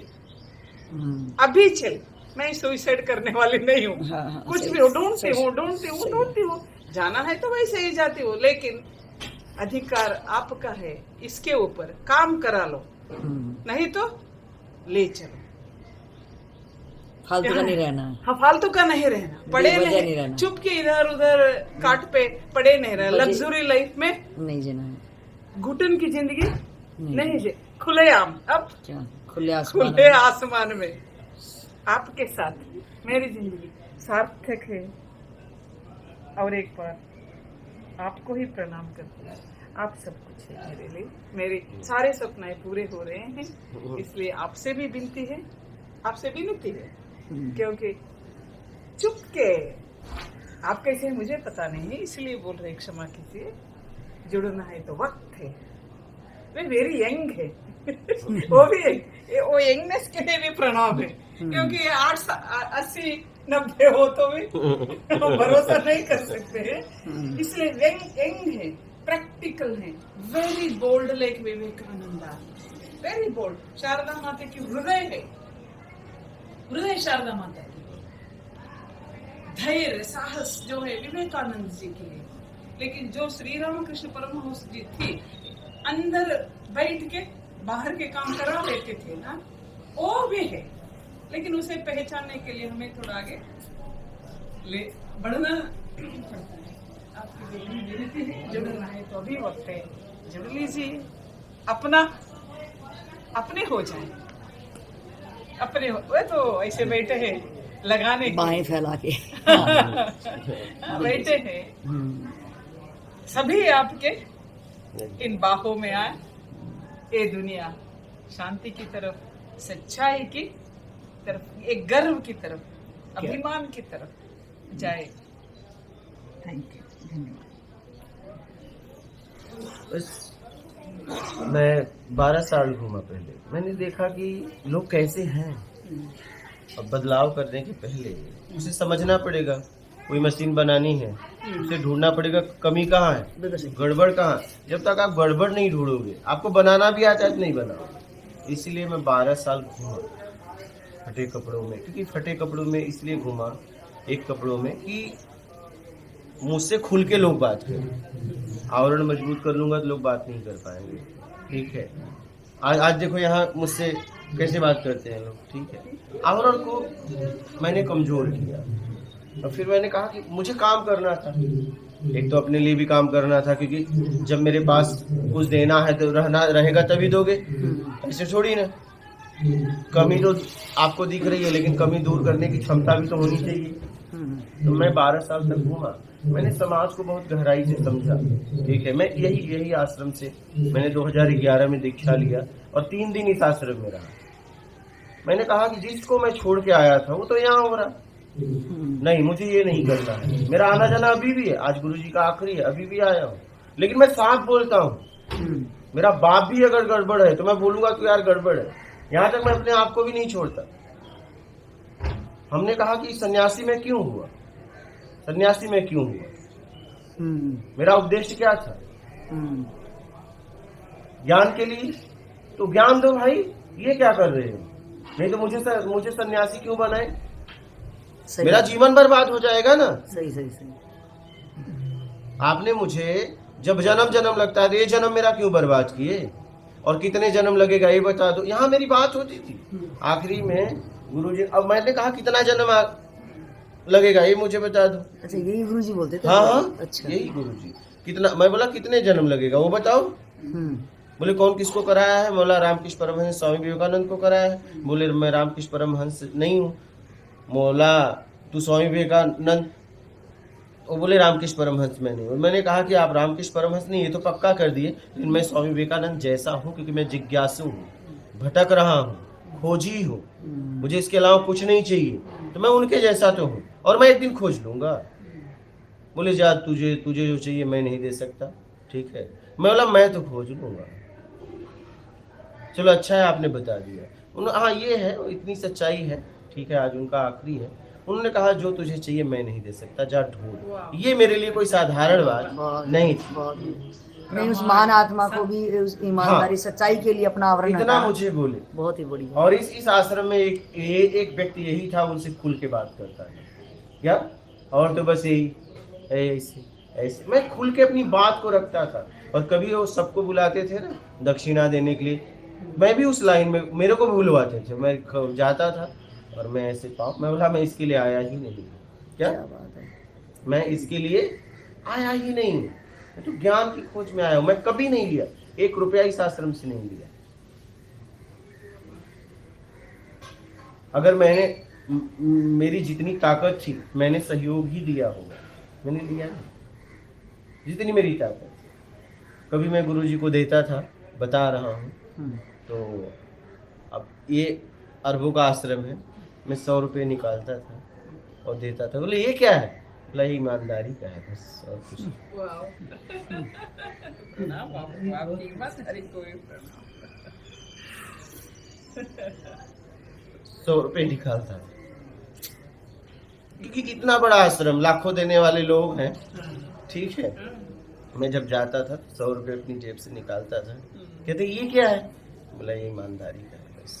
अभी चल। मैं सुसाइड करने वाली नहीं हूँ। हाँ, कुछ भी हो, ढूंढती हूँ, जाना है तो वैसे ही जाती हूँ, लेकिन अधिकार आपका है, इसके ऊपर काम करा लो, नहीं तो ले चलो। फालतू का नहीं रहना है। हाँ, फालतू का नहीं रहना, पड़े बेवजह नहीं नहीं रहना। चुप के इधर उधर काट पे पड़े नहीं रहना। बजे- लग्जरी लाइफ में नहीं जीना है। घुटन की जिंदगी नहीं। नहीं जी, खुलेआम, अब क्या खुले आसमान खुले में। आसमान में आपके साथ मेरी जिंदगी सार्थक है। और एक बार आपको ही प्रणाम करती हूँ। आप सब कुछ है मेरे लिए, मेरे सारे सपने पूरे हो रहे हैं, इसलिए आपसे भी विनती है, आपसे विनती है, क्योंकि चुप के आप कैसे हैं मुझे पता नहीं, इसलिए बोल रहे, क्षमा कीजिए। जुड़ना है तो वक्त है, वे वेरी यंग है वो भी वो यंगनेस के लिए भी प्रणाम है, क्योंकि 80-90 हो तो भी भरोसा नहीं कर सकते हैं, इसलिए यंग है, प्रैक्टिकल है, very bold like Vivekananda, very bold. Sharada Mata की हृदय है, हृदय शारदा माता की, धैर्य साहस जो है विवेकानंद जी के लिए। लेकिन जो श्री रामकृष्ण परमहंस जी थी, अंदर बैठ के बाहर के काम करा लेते थे ना, वो भी है, लेकिन उसे पहचानने के लिए हमें थोड़ा आगे ले बढ़ना पड़ता है। आपकी जो भी विनती है, जुड़ना है तो अभी वक्त है, जुड़ लीजिए, अपना अपने हो जाए, अपने हो, वे तो ऐसे बैठे हैं लगाने के बाहें फैला के। बैठे हैं, सभी आपके इन बाहों में आए, ये दुनिया शांति की तरफ, सच्चाई की तरफ, एक गर्व की तरफ, अभिमान की तरफ जाए। थैंक यू, धन्यवाद। बस मैं 12 साल घूमा पहले, मैंने देखा कि लोग कैसे हैं। अब बदलाव करने के पहले उसे समझना पड़ेगा। कोई मशीन बनानी है, उसे ढूंढना पड़ेगा कमी कहाँ है, गड़बड़ कहाँ है। जब तक आप गड़बड़ नहीं ढूंढोगे, आपको बनाना भी आता है तो नहीं बना। इसलिए मैं 12 साल घूमा फटे कपड़ों में, क्योंकि फटे कपड़ों में इसलिए घूमा, एक कपड़ों में, कि मुझसे खुल के लोग बात करें। आवरण मजबूत कर लूंगा तो लोग बात नहीं कर पाएंगे, ठीक है। आज देखो यहाँ मुझसे कैसे बात करते हैं लोग, ठीक है। आवरण को मैंने कमजोर किया, और फिर मैंने कहा कि मुझे काम करना था, एक तो अपने लिए भी काम करना था, क्योंकि जब मेरे पास कुछ देना है तो रहेगा तभी दोगे, ऐसे थोड़ी ना। कमी तो आपको दिख रही है, लेकिन कमी दूर करने की क्षमता भी तो होनी चाहिए। तो मैं 12 साल तक घूमा, मैंने समाज को बहुत गहराई से समझा, ठीक है। मैं यही आश्रम से मैंने 2011 में दीक्षा लिया और 3 दिन इस आश्रम में रहा। मैंने कहा कि जिसको मैं छोड़ के आया था वो तो यहाँ हो रहा, नहीं मुझे ये नहीं करना है। मेरा आना जाना अभी भी है, आज गुरुजी का आखिरी है, अभी भी आया हूँ, लेकिन मैं साफ बोलता हूँ। मेरा बाप भी अगर गड़बड़ है तो मैं बोलूंगा कि यार गड़बड़ है। यहाँ तक मैं अपने आप को भी नहीं छोड़ता। हमने कहा कि सन्यासी में क्यों हुआ, सन्यासी में क्यों हुआ, मेरा उद्देश्य क्या था, ज्ञान के लिए, तो ज्ञान दो भाई, ये क्या कर रहे हो, नहीं तो मुझे सन्यासी क्यों बनाए, मेरा जीवन बर्बाद हो जाएगा ना। सही। आपने मुझे जब जन्म लगता है तो ये जन्म मेरा क्यों बर्बाद किए, और कितने जन्म लगेगा ये बता दो। यहाँ मेरी बात होती थी, आखिरी में गुरुजी, अब मैंने कहा कितना जन्म लगेगा ये मुझे बता दो। अच्छा, यही गुरुजी बोलते थे? हाँ, अच्छा, यही गुरुजी। कितना, मैं बोला कितने जन्म लगेगा वो बताओ। बोले कौन किसको कराया है, बोला रामकृष्ण परमहंस स्वामी विवेकानंद को कराया है। बोले मैं रामकृष्ण परमहंस नहीं हूँ। बोला तू स्वामी विवेकानंद, वो बोले रामकृष्ण परमहंस मैं नहीं हूँ। मैंने कहा कि आप रामकृष्ण परमहंस नहीं, ये तो पक्का कर दिए, लेकिन मैं स्वामी विवेकानंद जैसा हूँ, क्योंकि मैं जिज्ञासु हूँ, भटक रहा हूँ, खोजी हूँ, मुझे इसके अलावा कुछ नहीं चाहिए, तो मैं उनके जैसा तो हूँ, और मैं एक दिन खोज लूंगा। बोले जा, तुझे जो चाहिए मैं नहीं दे सकता, ठीक है। मैं बोला मैं तो खोज लूंगा। चलो अच्छा है आपने बता दिया। हाँ ये है, इतनी सच्चाई है, ठीक है। आज उनका आखिरी है। उन्होंने कहा जो तुझे चाहिए मैं नहीं दे सकता, जा ढूंढ। ये मेरे लिए कोई साधारण बात नहीं थी। नहीं, उस महान आत्मा को भी उस ईमानदारी, सच्चाई के लिए अपना आवरण इतना मुझे बोले, बहुत ही बढ़िया। और इस आश्रम में एक व्यक्ति यही था, उनसे खुल के बात करता है क्या, और तो बस यही ऐसे मैं खुल के अपनी बात को रखता था। और कभी वो सबको बुलाते थे ना दक्षिणा देने के लिए, मैं भी उस लाइन में, मेरे को भी बुलवाते थे, मैं जाता था और मैं ऐसे पाऊँ। मैं बोला मैं इसके लिए आया ही नहीं। क्या क्या बात है। मैं इसके लिए आया ही नहीं, मैं तो ज्ञान की खोज में आया हूँ। मैं कभी नहीं लिया, 1 रुपया इस आश्रम से नहीं लिया। अगर मैंने मेरी जितनी ताकत थी मैंने सहयोग ही दिया होगा, मैंने लिया नहीं जितनी मेरी ताकत। कभी मैं गुरुजी को देता था, बता रहा हूँ। तो अब ये अरबों का आश्रम है, मैं 100 रुपये निकालता था और देता था। बोले ये क्या है? बोला ये ईमानदारी का है बस, और कुछ नहीं। वाह। प्रणाम बापू, आपकी ईमानदारी को भी प्रणाम। 100 रुपये निकालता था, क्योंकि इतना बड़ा आश्रम, लाखों देने वाले लोग हैं, ठीक है। मैं जब जाता था 100 रुपये अपनी जेब से निकालता था। कहते ये क्या है? बोला ये ईमानदारी का है बस।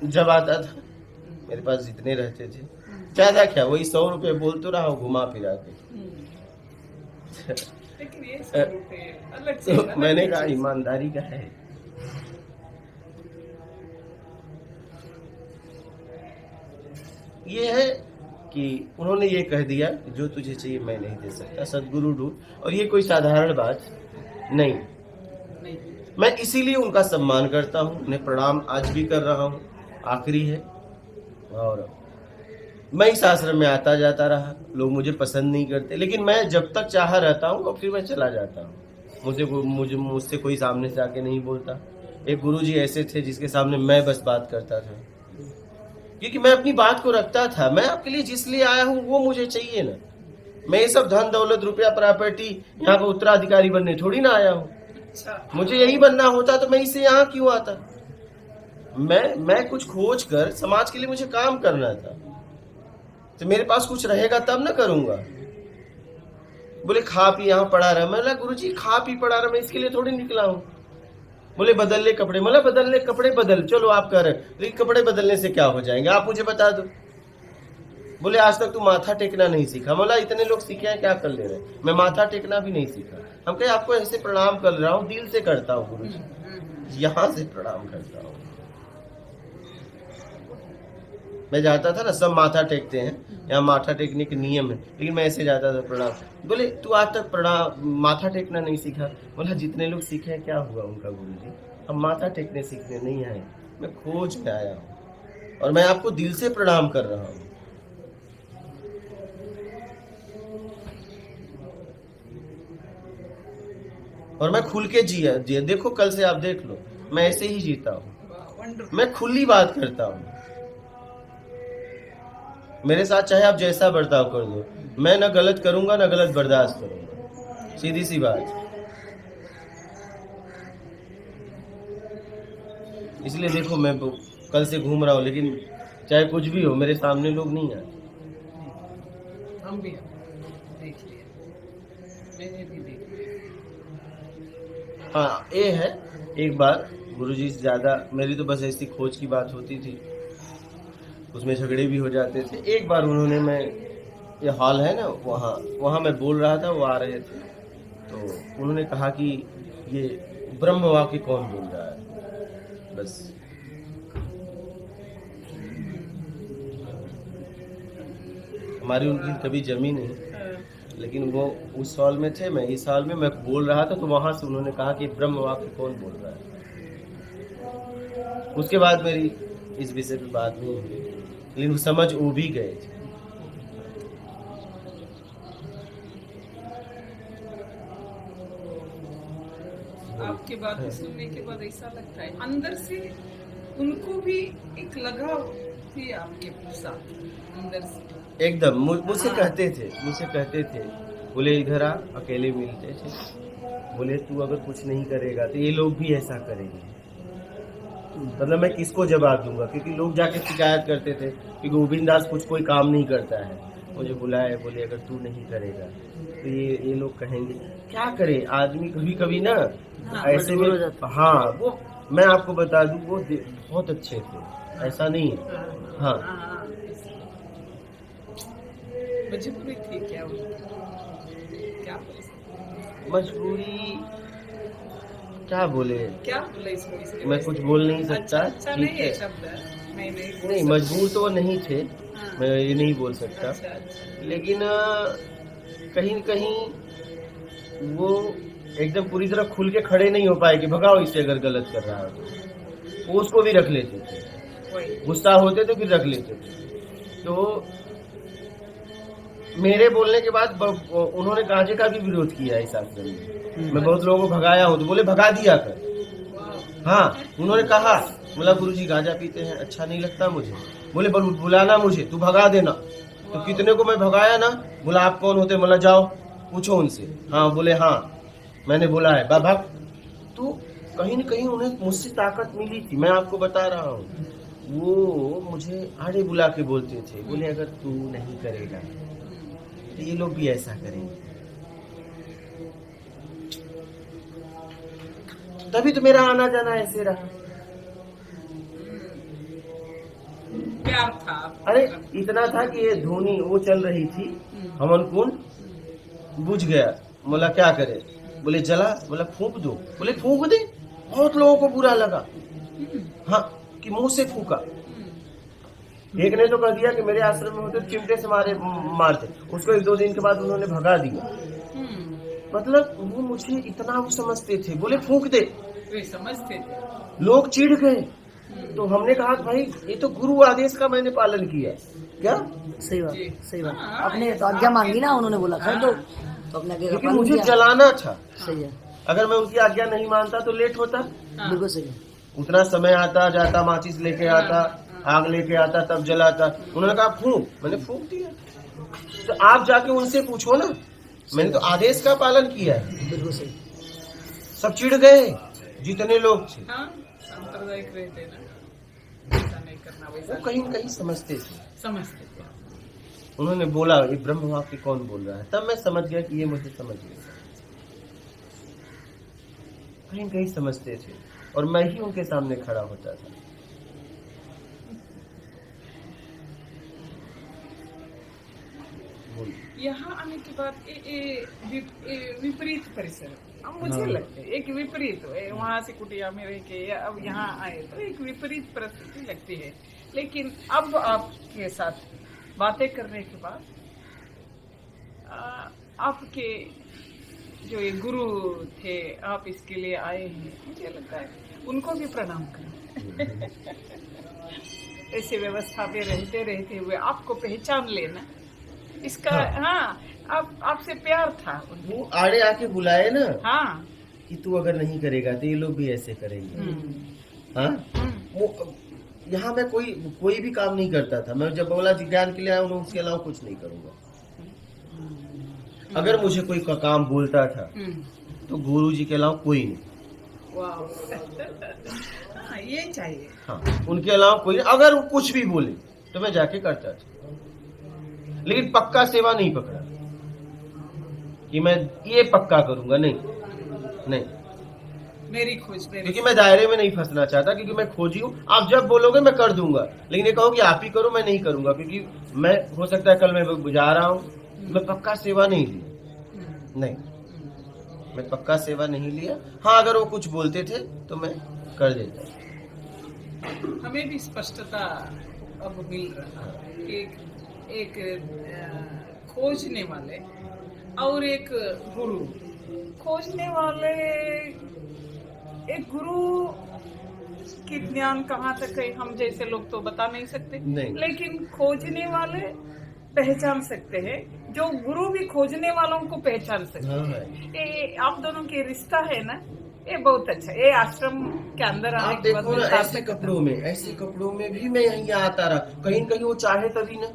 जब आता था मेरे पास जितने रहते थे, ज्यादा क्या, वही 100 रुपये बोल तो रहा हूँ घुमा फिरा के। लेकिन ये 100 रुपये अलग से, तो मैंने कहा ईमानदारी का है। ये है कि उन्होंने ये कह दिया कि जो तुझे चाहिए मैं नहीं दे सकता, सदगुरु ढूंढ। और ये कोई साधारण बात नहीं। नहीं। मैं इसीलिए उनका सम्मान करता हूँ, उन्हें प्रणाम आज भी कर रहा हूँ। आखिरी है, और मैं इस आश्रम में आता जाता रहा। लोग मुझे पसंद नहीं करते, लेकिन मैं जब तक चाह रहता हूँ और फिर मैं चला जाता हूँ। मुझसे कोई सामने से आके नहीं बोलता। एक गुरुजी ऐसे थे जिसके सामने मैं बस बात करता था, क्योंकि मैं अपनी बात को रखता था। मैं आपके लिए जिस लिए आया हूँ वो मुझे चाहिए ना। मैं ये सब धन दौलत रुपया प्रॉपर्टी यहाँ का उत्तराधिकारी बनने थोड़ी ना आया हूँ। मुझे यही बनना होता तो मैं इससे यहाँ क्यों आता? मैं कुछ खोज कर समाज के लिए मुझे काम करना था, तो मेरे पास कुछ रहेगा तब ना करूंगा। बोले खा पी यहाँ पड़ा रहा। मैं बोला गुरुजी खा पी पड़ा रहा, मैं इसके लिए थोड़ी निकला हूँ। बोले बदल ले कपड़े। मतलब बदलने कपड़े बदल, चलो आप कर रहे, लेकिन कपड़े बदलने से क्या हो जाएंगे आप मुझे बता दो। बोले आज तक तू माथा टेकना नहीं सीखा। बोला इतने लोग सीखे हैं, क्या कर ले रहे? मैं माथा टेकना भी नहीं सीखा। हम कहे आपको ऐसे प्रणाम कर रहा हूँ, दिल से करता हूँ गुरुजी, यहाँ से प्रणाम करता हूँ। मैं जाता था ना, सब माथा टेकते हैं, यहाँ माथा टेकने के नियम है, लेकिन मैं ऐसे जाता था प्रणाम। बोले तू आज तक प्रणाम माथा टेकना नहीं सीखा। बोला जितने लोग सीखे हैं क्या हुआ उनका गुरुजी, हम माथा टेकने सीखने नहीं आए, मैं खोज में आया हूँ और मैं आपको दिल से प्रणाम कर रहा हूँ। और मैं खुल के जिया। देखो कल से आप देख लो, मैं ऐसे ही जीता हूँ, मैं खुली बात करता हूँ। मेरे साथ चाहे आप जैसा बर्ताव कर दो, मैं ना गलत करूंगा ना गलत बर्दाश्त करूंगा, सीधी सी बात। इसलिए देखो मैं कल से घूम रहा हूँ, लेकिन चाहे कुछ भी हो मेरे सामने लोग नहीं आते। हम भी देख लिया, मैंने भी देख लिया। हाँ ये है, एक बार गुरुजी से ज्यादा मेरी तो बस ऐसी खोज की बात होती थी, उसमें झगड़े भी हो जाते थे। एक बार उन्होंने, मैं ये हॉल है ना वहाँ मैं बोल रहा था, वो आ रहे थे, तो उन्होंने कहा कि ये ब्रह्म वाक्य कौन बोल रहा है। बस हमारी उनकी कभी जमी नहीं, लेकिन वो उस हॉल में थे, मैं इस हॉल में, मैं बोल रहा था, तो वहां से उन्होंने कहा कि ब्रह्म वाक्य कौन बोल रहा है। उसके बाद मेरी इस विषय पे बात नहीं हुई, लेकिन समझ वो भी गए थे। आपकी बातें सुनने के बाद ऐसा लगता है अंदर से उनको भी एक लगाव थी आपके साथ अंदर से। एकदम मुझसे कहते थे, बोले इधर आ, अकेले मिलते थे, बोले तू अगर कुछ नहीं करेगा तो ये लोग भी ऐसा करेंगे। मतलब मैं किसको जवाब दूंगा, क्योंकि लोग जाके शिकायत करते थे कि गोविंद दास कुछ कोई काम नहीं करता है। मुझे बुलाए, बोले अगर तू नहीं करेगा तो ये लोग कहेंगे। क्या करे आदमी, कभी कभी ना ऐसे में। हाँ वो मैं आपको बता दूं, वो बहुत अच्छे थे, ऐसा नहीं है। हाँ मजबूरी थी क्या उनकी? क्या बोल सकते? मजबूरी क्या बोले, क्या बोले इसको? मैं कुछ बोल नहीं सकता। अच्छा ठीक नहीं है है, शब्द, नहीं बोल नहीं सकते। मजबूर तो वो नहीं थे, हाँ। मैं ये नहीं बोल सकता। अच्छा। लेकिन कहीं न कहीं वो एकदम पूरी तरह खुल के खड़े नहीं हो पाए कि भगाओ इसे अगर गलत कर रहा है तो। वो उसको भी रख लेते थे, वही। गुस्सा होते तो फिर रख लेते थे। तो मेरे बोलने के बाद उन्होंने गांजे का भी विरोध किया इस आश्रम में। मैं बहुत लोगों को भगाया हूँ तो बोले भगा दिया कर। हाँ, उन्होंने कहा, बोला गुरुजी गांजा पीते हैं, अच्छा नहीं लगता मुझे। बोले बुलाना मुझे, तू भगा देना। तो कितने को मैं भगाया ना। बोला आप कौन होते, बोला जाओ पूछो उनसे। हाँ, बोले हाँ मैंने बोला है बाबा। तो कहीं न कहीं उन्हें मुझसे ताकत मिली थी, मैं आपको बता रहा हूँ। वो मुझे आड़े बुला के बोलते थे, बोले अगर तू नहीं करेगा तो ये लोग भी ऐसा करेंगे। तभी तो मेरा आना जाना ऐसे रहा। प्यार था। अरे इतना था कि ये धोनी वो चल रही थी, हवन कुंड बुझ गया। बोला क्या करे, बोले जला। बोला फूंक दो, बोले फूंक दे। बहुत लोगों को बुरा लगा, हाँ, कि मुंह से फूका। एक ने तो कह दिया कि मेरे आश्रम में होते चिमटे से मारते। उसको 1-2 दिन के बाद उन्होंने भगा दिया। मतलब वो मुझे इतना वो समझते थे, बोले फूंक दे। वे समझते थे। लोग चिढ़ गए। तो हमने कहा भाई ये तो गुरु आदेश का मैंने पालन किया। क्या सही बात, जी। सही बात। हाँ, अपने तो आज्ञा मांगी ना, उन्होंने बोला कर दो, तो अपने आज्ञा का क्योंकि पालन मुझे किया। जलाना था। सही है, अगर मैं उनकी आज्ञा नहीं मानता तो लेट होता। हाँ। बिल्कुल सही है। उतना समय आता जाता, माचिस लेके आता, आग लेके आता, तब जलाता। उन्होंने कहा फूंक, मैंने फूंक दिया। तो आप जाके उनसे पूछो ना, मैंने तो आदेश का पालन किया है। बिल्कुल सही। सब चिढ़ गए जितने लोग थे। हाँ, सांप्रदायिक रहते ना, ऐसा नहीं करना, वो वैसा कहीं न कहीं समझते थे। समझते थे। उन्होंने बोला ये ब्रह्म वाक्य कौन बोल रहा है, तब मैं समझ गया कि ये मुझे समझ गया। कहीं न कहीं समझते थे और मैं ही उनके सामने खड़ा होता था। यहाँ आने के बाद विपरीत परिसर अब मुझे लगता है एक विपरीत वहाँ से कुटिया में रह के या अब यहाँ आए तो एक विपरीत परिस्थिति लगती है। लेकिन अब आपके साथ बातें करने के बाद आपके जो ये गुरु थे, आप इसके लिए आए हैं, मुझे लगता है उनको भी प्रणाम करें। ऐसे व्यवस्था में रहते रहते हुए आपको पहचान लेना इसका, हाँ, आपसे प्यार था उनको। वो आड़े आके बुलाए ना, हाँ, कि तू अगर नहीं करेगा तो ये लोग भी ऐसे करेंगे। हाँ, वो यहाँ मैं कोई भी काम नहीं करता था। मैं जब बोला ज्ञान के लिए आया हूँ, उसके अलावा कुछ नहीं करूंगा। अगर मुझे कोई का काम बोलता था तो गुरु जी के अलावा कोई नहीं। वाह। हाँ, ये चाहिए। हाँ, उनके अलावा कोई नहीं। अगर वो कुछ भी बोले तो मैं जाके करता था, लेकिन पक्का सेवा नहीं पकड़ा कि मैं ये पक्का करूंगा। नहीं, मेरी खोज क्योंकि मैं दायरे में नहीं फंसना चाहता, क्योंकि मैं खोजी हूँ। आप जब बोलोगे मैं कर दूंगा, लेकिन ये कहो कि आप ही करो, मैं नहीं करूंगा। क्योंकि मैं हो सकता है कल मैं जा रहा हूँ, मैं पक्का सेवा नहीं ली। नहीं, मैं पक्का सेवा नहीं लिया। हाँ, अगर वो कुछ बोलते थे तो मैं कर देता। हमें भी स्पष्टता अब मिल रहा है। एक खोजने वाले और एक गुरु। खोजने वाले एक गुरु की ज्ञान कहाँ तक है हम जैसे लोग तो बता नहीं सकते, नहीं। लेकिन खोजने वाले पहचान सकते हैं, जो गुरु भी खोजने वालों को पहचान सकते हाँ, हैं। ये आप दोनों के रिश्ता है ना, ये बहुत अच्छा। ये आश्रम के अंदर आने आप के बाद देखो ना, मैं साथ ऐसे में कपड़ों में भी मैं यहाँ आता रहा। कहीं न कहीं वो चाहे तभी ना।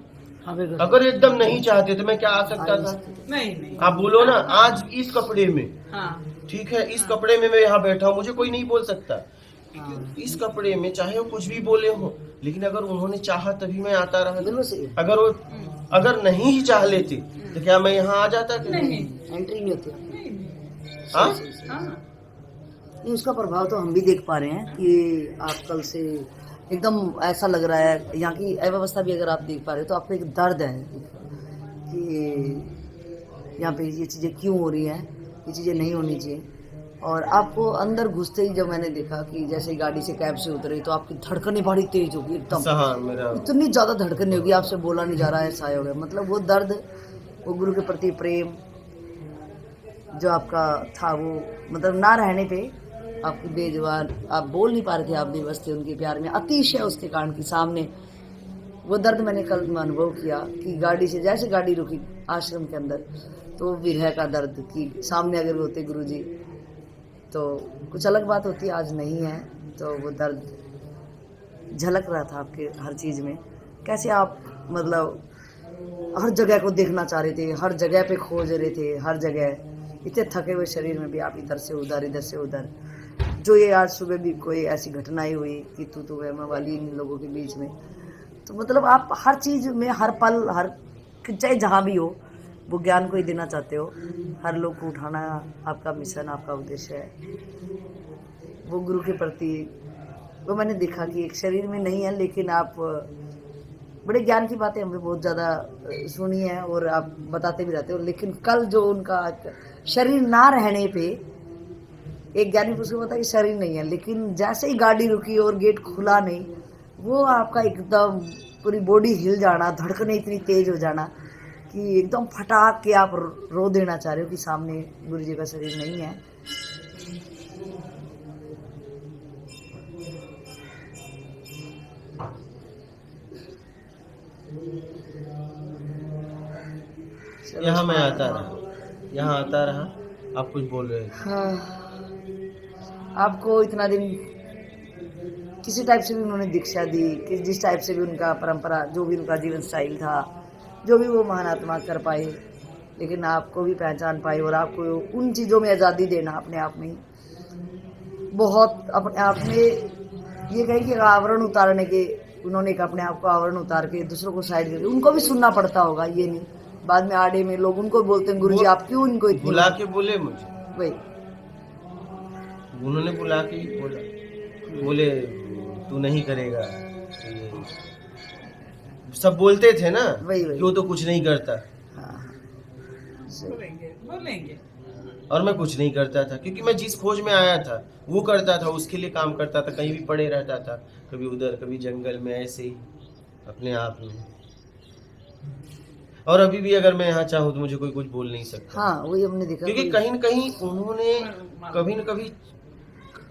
हाँ, बिल्कुल। अगर एकदम नहीं चाहते तो मैं क्या आ सकता था? नहीं। आप बोलो ना, आज इस कपड़े में, हाँ, ठीक है, इस कपड़े में मैं यहाँ बैठा हूँ, मुझे कोई नहीं बोल सकता। इस कपड़े में चाहे वो कुछ भी बोले हो, लेकिन अगर उन्होंने चाहा तभी मैं आता रहा। बिल्कुल सही है। अगर नहीं ही चाह लेते तो क्या मैं यहाँ आ जाता? नहीं। एंट्री नहीं होती। हाँ? हाँ, नहीं, उसका प्रभाव तो हम भी देख पा रहे हैं कि आप कल से एकदम ऐसा लग रहा है। यहाँ की अव्यवस्था भी अगर आप देख पा रहे हो तो आपको एक दर्द है कि यहाँ पे ये चीज़ें क्यों हो रही हैं, ये चीज़ें नहीं होनी चाहिए। और आपको अंदर घुसते ही जब मैंने देखा कि जैसे ही गाड़ी से कैब से उतरे तो आपकी धड़कनें बड़ी तेज होगी एकदम, हाँ मेरा इतनी ज़्यादा धड़कनें होगी, आपसे बोला नहीं जा रहा है, ऐसा हो गया। मतलब वो दर्द, वो गुरु के प्रति प्रेम जो आपका था, वो मतलब ना रहने पे आपकी बेजुबान, आप बोल नहीं पा रहे थे, आप बेबस थे उनके प्यार में अतिशय, उसके कारण के सामने वो दर्द मैंने कल अनुभव किया कि गाड़ी से जैसे गाड़ी रुकी आश्रम के अंदर, तो विरह का दर्द कि सामने अगर होते गुरुजी तो कुछ अलग बात होती, आज नहीं है। तो वो दर्द झलक रहा था आपके हर चीज़ में, कैसे आप मतलब हर जगह को देखना चाह रहे थे, हर जगह पे खोज रहे थे, हर जगह इतने थके हुए शरीर में भी आप इधर से उधर, इधर से उधर। जो ये आज सुबह भी कोई ऐसी घटनाएं हुई कि तू मैं वाली इन लोगों के बीच में, तो मतलब आप हर चीज़ में, हर पल, हर चाहे जहाँ भी हो, वो ज्ञान को ही देना चाहते हो। हर लोग को उठाना आपका मिशन, आपका उद्देश्य है। वो गुरु के प्रति वो मैंने देखा कि एक शरीर में नहीं है, लेकिन आप बड़े ज्ञान की बातें हमने बहुत ज़्यादा सुनी है और आप बताते भी रहते हो। लेकिन कल जो उनका शरीर ना रहने पे, एक ज्ञानी पुरुष को पता है कि शरीर नहीं है, लेकिन जैसे ही गाड़ी रुकी और गेट खुला नहीं, वो आपका एकदम पूरी बॉडी हिल जाना, धड़कने इतनी तेज हो जाना कि एकदम फटाक के आप रो देना चाह रहे हो कि सामने गुरु जी का शरीर नहीं है। यहाँ मैं आता रहा, यहाँ आता रहा, आप कुछ बोल रहे थे। हाँ, आपको इतना दिन किसी टाइप से भी उन्होंने दीक्षा दी, कि जिस टाइप से भी उनका परंपरा, जो भी उनका जीवन स्टाइल था, जो भी वो महान आत्मा कर पाए, लेकिन आपको भी पहचान पाए और आपको उन चीज़ों में आज़ादी देना अपने आप में बहुत, अपने आप में ये कही कि आवरण उतारने के, उन्होंने एक अपने आप को आवरण उतार के दूसरों को साइड करके, उनको भी सुनना पड़ता होगा, ये नहीं बाद में आड़े में लोग उनको बोलते हैं गुरुजी आप क्यों इनको इतनी, बुला के बोले मुझे, वही उन्होंने बुला के ही बोला, बोले तू नहीं करेगा, ये सब बोलते थे ना, वही कि वो तो कुछ नहीं करता, हाँ, बोलेंगे और मैं कुछ नहीं करता था, क्योंकि मैं जिस खोज में आया था वो करता था, उसके लिए काम करता था, कहीं भी पड़े रहता था, कभी उधर कभी जंगल में, ऐसे ही अपने आप में। और अभी भी अगर मैं यहाँ चाहूँ तो मुझे कोई कुछ बोल नहीं सकता। हाँ वही हमने देखा, क्योंकि कहीं न कहीं उन्होंने कभी न कभी,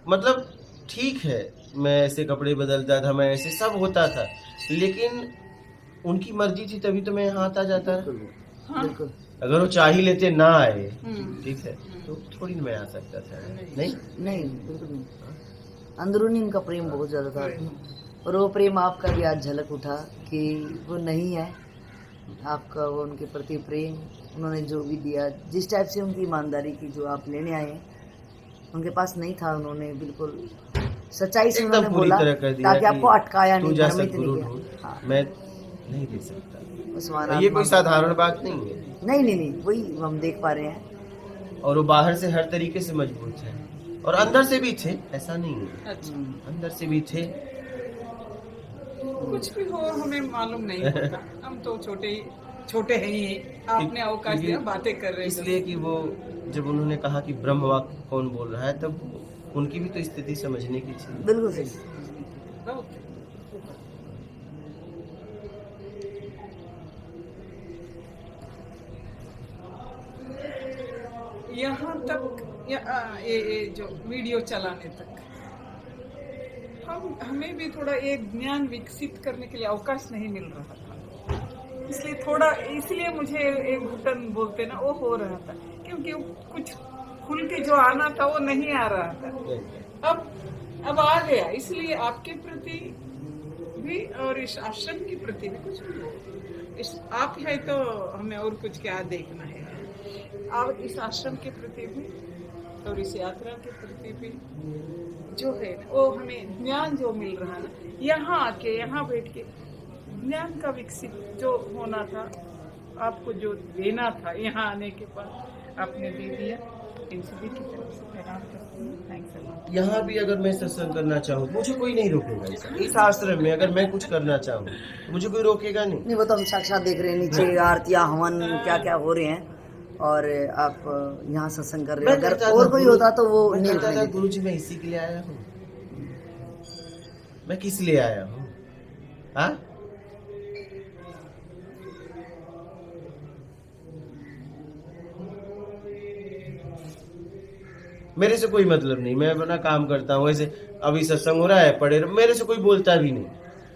मतलब ठीक है मैं ऐसे कपड़े बदलता था, मैं ऐसे सब होता था, लेकिन उनकी मर्जी थी तभी तो मैं यहाँ आता जाता। बिल्कुल अगर वो चाह ही लेते ना आए, ठीक है, तो थोड़ी मैं आ सकता था, नहीं नहीं, बिल्कुल नहीं। अंदरूनी उनका प्रेम बहुत ज़्यादा था, और वो प्रेम आपका भी आज झलक उठा कि वो नहीं है आपका, वो उनके प्रति प्रेम, उन्होंने जो भी दिया, जिस टाइप से उनकी ईमानदारी की जो आप लेने आए हैं, उनके पास नहीं था, उन्होंने बिल्कुल सच्चाई से उन्होंने पूरी बोला तरह कर दिया ताकि आपको अटकाया तू नहीं, जा भ्रमित सद्गुरु नहीं ढूंढ, किया। हाँ, मैं नहीं दे सकता। उस्मान ये कोई साधारण बात नहीं है, नहीं, वही हम देख पा रहे हैं। और वो बाहर से हर तरीके से मजबूत है और अंदर से भी थे, ऐसा नहीं है, अच्छा अंदर से भी थे। कुछ भी हो हमें मालूम नहीं होता, हम तो छोटे हैं ही, आपने अवकाश दिया, बातें कर रहे हैं। इसलिए कि वो जब उन्होंने कहा कि ब्रह्म वाक्य कौन बोल रहा है, तब उनकी भी तो स्थिति समझने की थी। बिल्कुल सही। बहुत। यहाँ तक ये जो वीडियो चलाने तक हमें भी थोड़ा एक ज्ञान विकसित करने के लिए अवकाश नहीं मिल रहा था, इसलिए मुझे एक घुटन बोलते ना वो हो रहा था, क्योंकि कुछ खुल के जो आना था वो नहीं आ रहा था। अब आ गया, इसलिए आपके प्रति भी और इस आश्रम के प्रति भी कुछ भी हो, आप है तो हमें और कुछ क्या देखना है, और इस आश्रम के प्रति भी और इस यात्रा के प्रति भी जो है वो हमें ज्ञान जो मिल रहा है, यहाँ आके यहाँ बैठ के ज्ञान का विकसित जो होना था, आपको जो देना था, यहाँ आने के बाद आपने दे दिया। इन सभी की तरफ से प्रणाम करती हूँ। Thanks a lot. यहाँ भी अगर मैं सत्संग करना चाहूँ मुझे कोई नहीं रोकेगा। इस आश्रम में अगर मैं कुछ करना चाहूँ मुझे कोई रोकेगा नहीं। नहीं, वो तो हम साक्षात देख रहे हैं, नीचे आरतियाँ हवन क्या क्या हो रहे हैं, और आप यहाँ सत्संग कर रहे मैं हो, अगर कहता था और कोई गुरु- होता तो वो मैं नहीं कहता था रुकने गुरु जी मैं इसी के लिए आया हूँ, मैं किस लिए आया हूँ? हाँ, मेरे से कोई मतलब नहीं, मैं अपना काम करता हूँ। वैसे अभी सत्संग हो रहा है, पढ़े रहो, मेरे से कोई बोलता भी नहीं।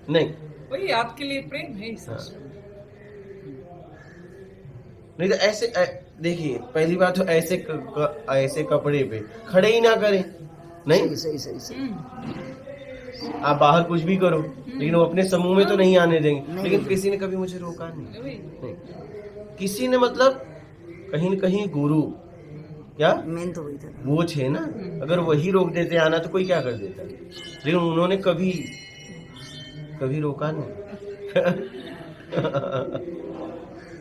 नहीं वही आपके लिए प्रेम है इस हाँ। आश्रम में। नहीं तो ऐसे देखिए, पहली बात तो ऐसे कपड़े पे खड़े ही ना करें। नहीं, सही सही सही सही। आप बाहर कुछ भी करो, लेकिन वो अपने समूह में तो नहीं आने देंगे। नहीं लेकिन देंगे। किसी ने कभी मुझे रोका नहीं, वही। नहीं। किसी ने मतलब कहीं न कहीं गुरु क्या मेन तो वही था। वो थे ना, अगर वही रोक देते आना तो कोई क्या कर देता, लेकिन उन्होंने कभी रोका नहीं।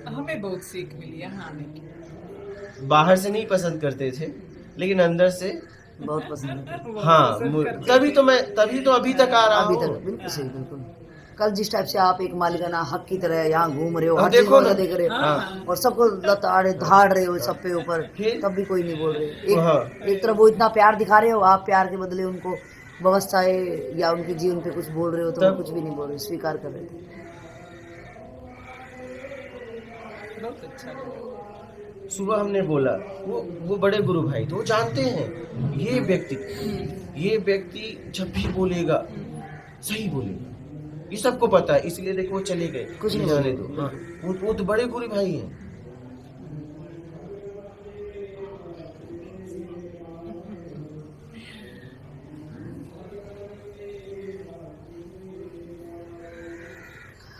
हमें बहुत सीख मिली यहाँ आने की। बाहर से नहीं पसंद करते थे, लेकिन अंदर से बहुत पसंद है। बहुत हाँ, पसंद करते तभी तो अभी तक आ रहा अभी हूँ। तक बिल्कुल सही, बिल्कुल। कल जिस टाइप से आप एक मालिकाना हक की तरह यहाँ घूम रहे हो, अब हर चीज देखो ना। देख रहे हो, हाँ। और सबको धाड़ रहे हो सब पे ऊपर, फिर? तब भी कोई नहीं बोल रहे। हाँ। एक तरफ वो इतना प्यार दिखा रहे हो, आप प्यार के बदले उनको व्यवस्थाएं या उनके जीवन पे कुछ बोल रहे हो, तो वो तब- कुछ भी नहीं बोल रहे, स्वीकार कर रहे थे। बहुत अच्छा लगा। सुबह हमने बोला, वो बड़े गुरु भाई तो वो जानते हैं ये व्यक्ति जब भी बोलेगा सही बोलेगा, ये सबको पता है, इसलिए देखो वो चले गए। कुछ नहीं जाने बोले। दो। हाँ, वो तो बड़े गुरु भाई हैं।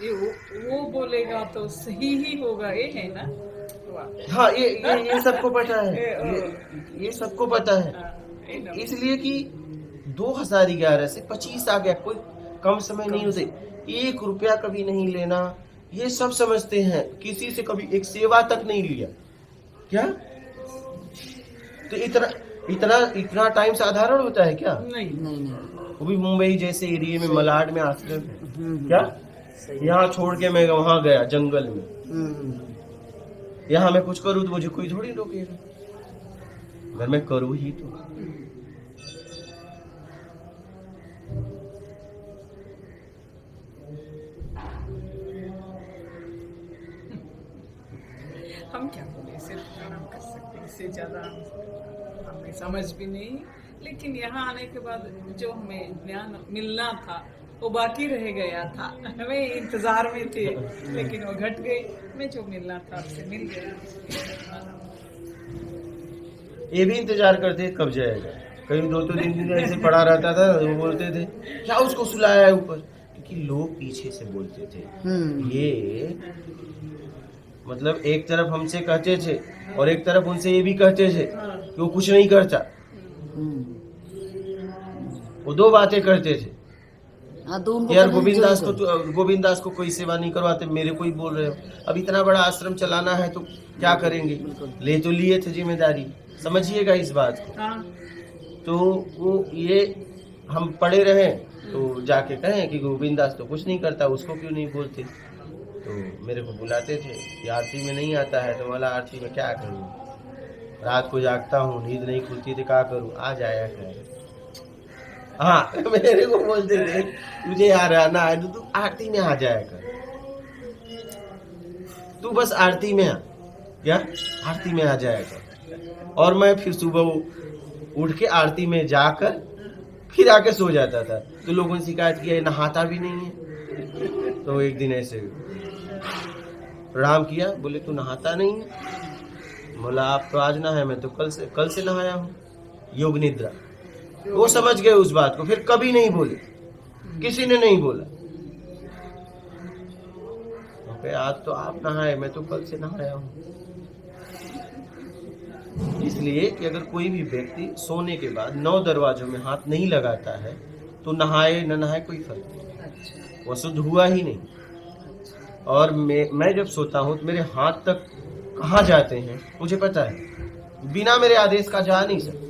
ये वो बोलेगा तो सही ही होगा, ये है ना। वाह। हाँ, ये सबको पता है, ये सबको पता है। हाँ, ये ना। इसलिए कि 2011 से 25 आ गया, कोई कम समय नहीं होते। 1 रुपया कभी नहीं लेना, ये सब समझते हैं। किसी से कभी एक सेवा तक नहीं लिया। क्या तो इतना टाइम साधारण होता है क्या? नहीं नहीं नहीं। वो भी मुंबई जैसे एरिया में, मलाड में आश्रम है। क्या सही। यहाँ छोड़ के मैं वहां गया जंगल में, हम्म। यहाँ मैं कुछ करूँ तो मुझे कोई थोड़ी रोकेगा, अगर मैं करूँ ही तो। हम क्या बोले, सिर्फ प्रणाम कर सकते हैं, इससे ज्यादा हमें समझ भी नहीं। लेकिन यहाँ आने के बाद जो हमें ज्ञान मिलना था वो बाकी रह गया था। हमें इंतजार में थे, लेकिन वो घट गए। हमें जो मिलना था उससे मिल गया। ये भी इंतजार करते कब जाएगा। कहीं 2 दिन ऐसे पड़ा रहता था, वो बोलते थे क्या उसको सुलाया है ऊपर, क्योंकि लोग पीछे से बोलते थे। ये मतलब एक तरफ हमसे कहते थे और एक तरफ उनसे ये भी कहते थे कि वो कुछ नहीं करता। वो 2 बातें करते थे। हाँ, तो उनको यार पता नहीं गोविंद दास को कोई सेवा नहीं करवाते, मेरे को ही बोल रहे हो। अब इतना बड़ा आश्रम चलाना है तो क्या करेंगे, ले तो लिए थे जिम्मेदारी, समझिएगा इस बात को। हाँ, तो वो ये हम पड़े रहे तो जाके कहें कि गोविंद दास तो कुछ नहीं करता, उसको क्यों नहीं बोलते। तो मेरे को बुलाते थे कि आरती में नहीं आता है, तो बोला आरती में क्या करूँ, रात को जागता हूँ, नींद नहीं खुलती तो क्या करूँ, आ जाया कर। हाँ, मेरे को बोलते थे तुझे यार आना है तो तू आरती में आ जाया कर, तू बस आरती में आ, क्या आरती में आ जाया कर। और मैं फिर सुबह उठ के आरती में जाकर फिर आके सो जाता था। तो लोगों ने शिकायत किया नहाता भी नहीं है। तो एक दिन ऐसे प्रणाम किया, बोले तू नहाता नहीं है। बोला आप तो आज नहाए, मैं तो कल से नहाया हूँ, योग निद्रा। वो समझ गए उस बात को, फिर कभी नहीं बोले, किसी ने नहीं बोला। ओके, आज तो आप नहाए, मैं तो कल से नहाया हूँ। इसलिए कि अगर कोई भी व्यक्ति सोने के बाद 9 दरवाजों में हाथ नहीं लगाता है तो नहाए न नहाए कोई फर्क नहीं, वो शुद्ध हुआ ही नहीं। और मैं जब सोता हूँ तो मेरे हाथ तक कहाँ जाते हैं मुझे पता है, बिना मेरे आदेश का जा नहीं सकता,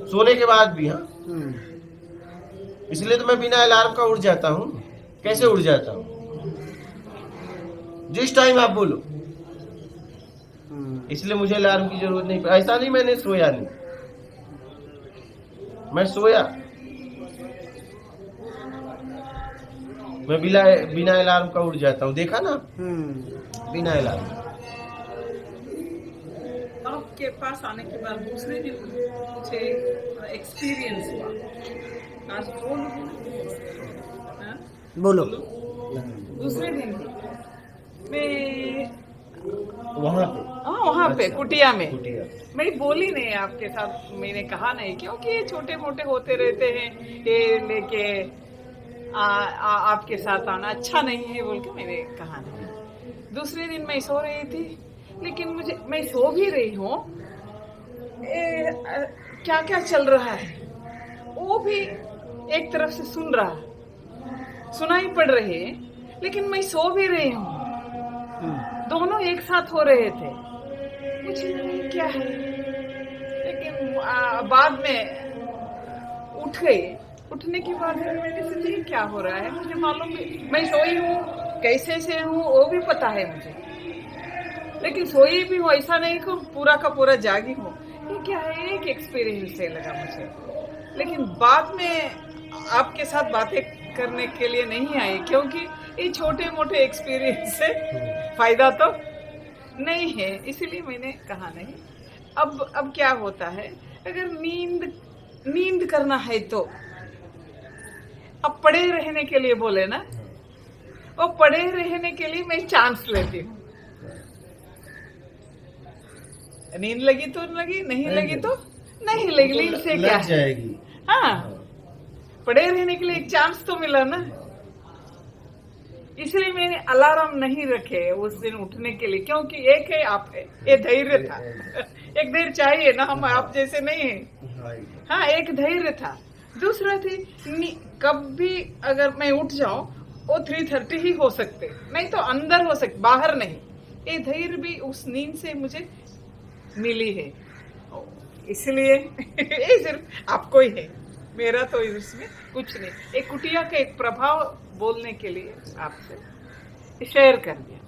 सोने के बाद भी। हाँ, इसलिए तो मैं बिना अलार्म का उठ जाता हूँ। कैसे उठ जाता हूँ, जिस टाइम आप बोलो इसलिए मुझे अलार्म की जरूरत नहीं। ऐसा नहीं मैंने सोया नहीं, मैं सोया, मैं बिना अलार्म का उठ जाता हूँ, देखा ना, बिना अलार्म। आपके पास आने के बाद दूसरे दिन मुझे एक्सपीरियंस हुआ, आज बोलो। दूसरे दिन मैं वहाँ पे, हाँ वहाँ पे अच्छा, कुटिया में कुटिया। मैं बोली नहीं आपके साथ, मैंने कहा नहीं क्योंकि ये छोटे मोटे होते रहते हैं, ये लेके आपके साथ आना अच्छा नहीं है बोल के मैंने कहा नहीं। दूसरे दिन मैं सो रही थी, लेकिन मैं सो भी रही हूँ, क्या क्या चल रहा है वो भी एक तरफ से सुनाई पड़ रही है, लेकिन मैं सो भी रही हूँ, दोनों एक साथ हो रहे थे, मुझे नहीं क्या है। लेकिन बाद में उठ गई, उठने के बाद मैंने सोचा ये क्या हो रहा है, मुझे मालूम भी, मैं सोई हूँ, कैसे से हूँ वो भी पता है मुझे, लेकिन सोई भी हूँ, ऐसा नहीं कि पूरा का पूरा जागी हूँ। ये क्या है, एक एक्सपीरियंस से लगा मुझे। लेकिन बाद में आपके साथ बातें करने के लिए नहीं आई, क्योंकि ये छोटे मोटे एक्सपीरियंस से फायदा तो नहीं है, इसीलिए मैंने कहा नहीं। अब क्या होता है, अगर नींद करना है तो अब पड़े रहने के लिए बोले ना, और पड़े रहने के लिए मैं चांस लेती हूँ। नींद लगी तो लगी, नहीं लगी तो नहीं लगी, नींद से क्या है? जाएगी। हाँ, पड़े रहने के लिए एक चांस तो मिला ना, इसलिए मैंने अलार्म नहीं रखे उस दिन उठने के लिए, क्योंकि एक है आप है, ये धैर्य था। एक धैर्य चाहिए ना, हम आप जैसे नहीं है। हाँ, एक धैर्य था। दूसरा थी कब भी अगर मैं उठ जाऊं वो 3:30 ही हो सकते, नहीं तो अंदर हो सकते, बाहर नहीं। ये धैर्य भी उस नींद से मुझे मिली है, इसलिए ये सिर्फ आपको ही है, मेरा तो इसमें कुछ नहीं। एक कुटिया का एक प्रभाव बोलने के लिए आपसे शेयर कर दिया।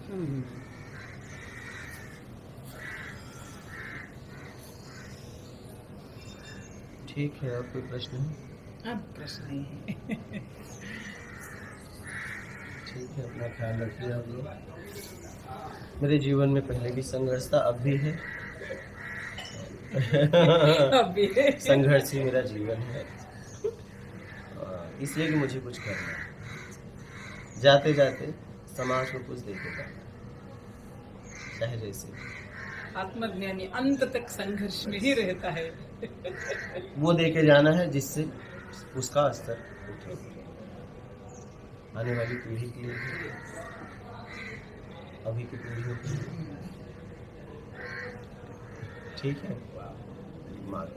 ठीक है, और कोई प्रश्न है? अब प्रश्न नहीं है। ठीक है, अपना ख्याल रखिए आप लोग। मेरे जीवन में पहले भी संघर्ष था, अब भी है। अभी संघर्ष ही मेरा जीवन है, इसलिए कि मुझे कुछ करना है। जाते जाते समाज को कुछ देके जाना, चाहे जैसे। आत्मज्ञानी अंत तक संघर्ष में ही रहता है। वो देके जाना है जिससे उसका स्तर उठे, आने वाली पीढ़ी के लिए, अभी की पीढ़ियों के लिए। ठीक है, मार्ग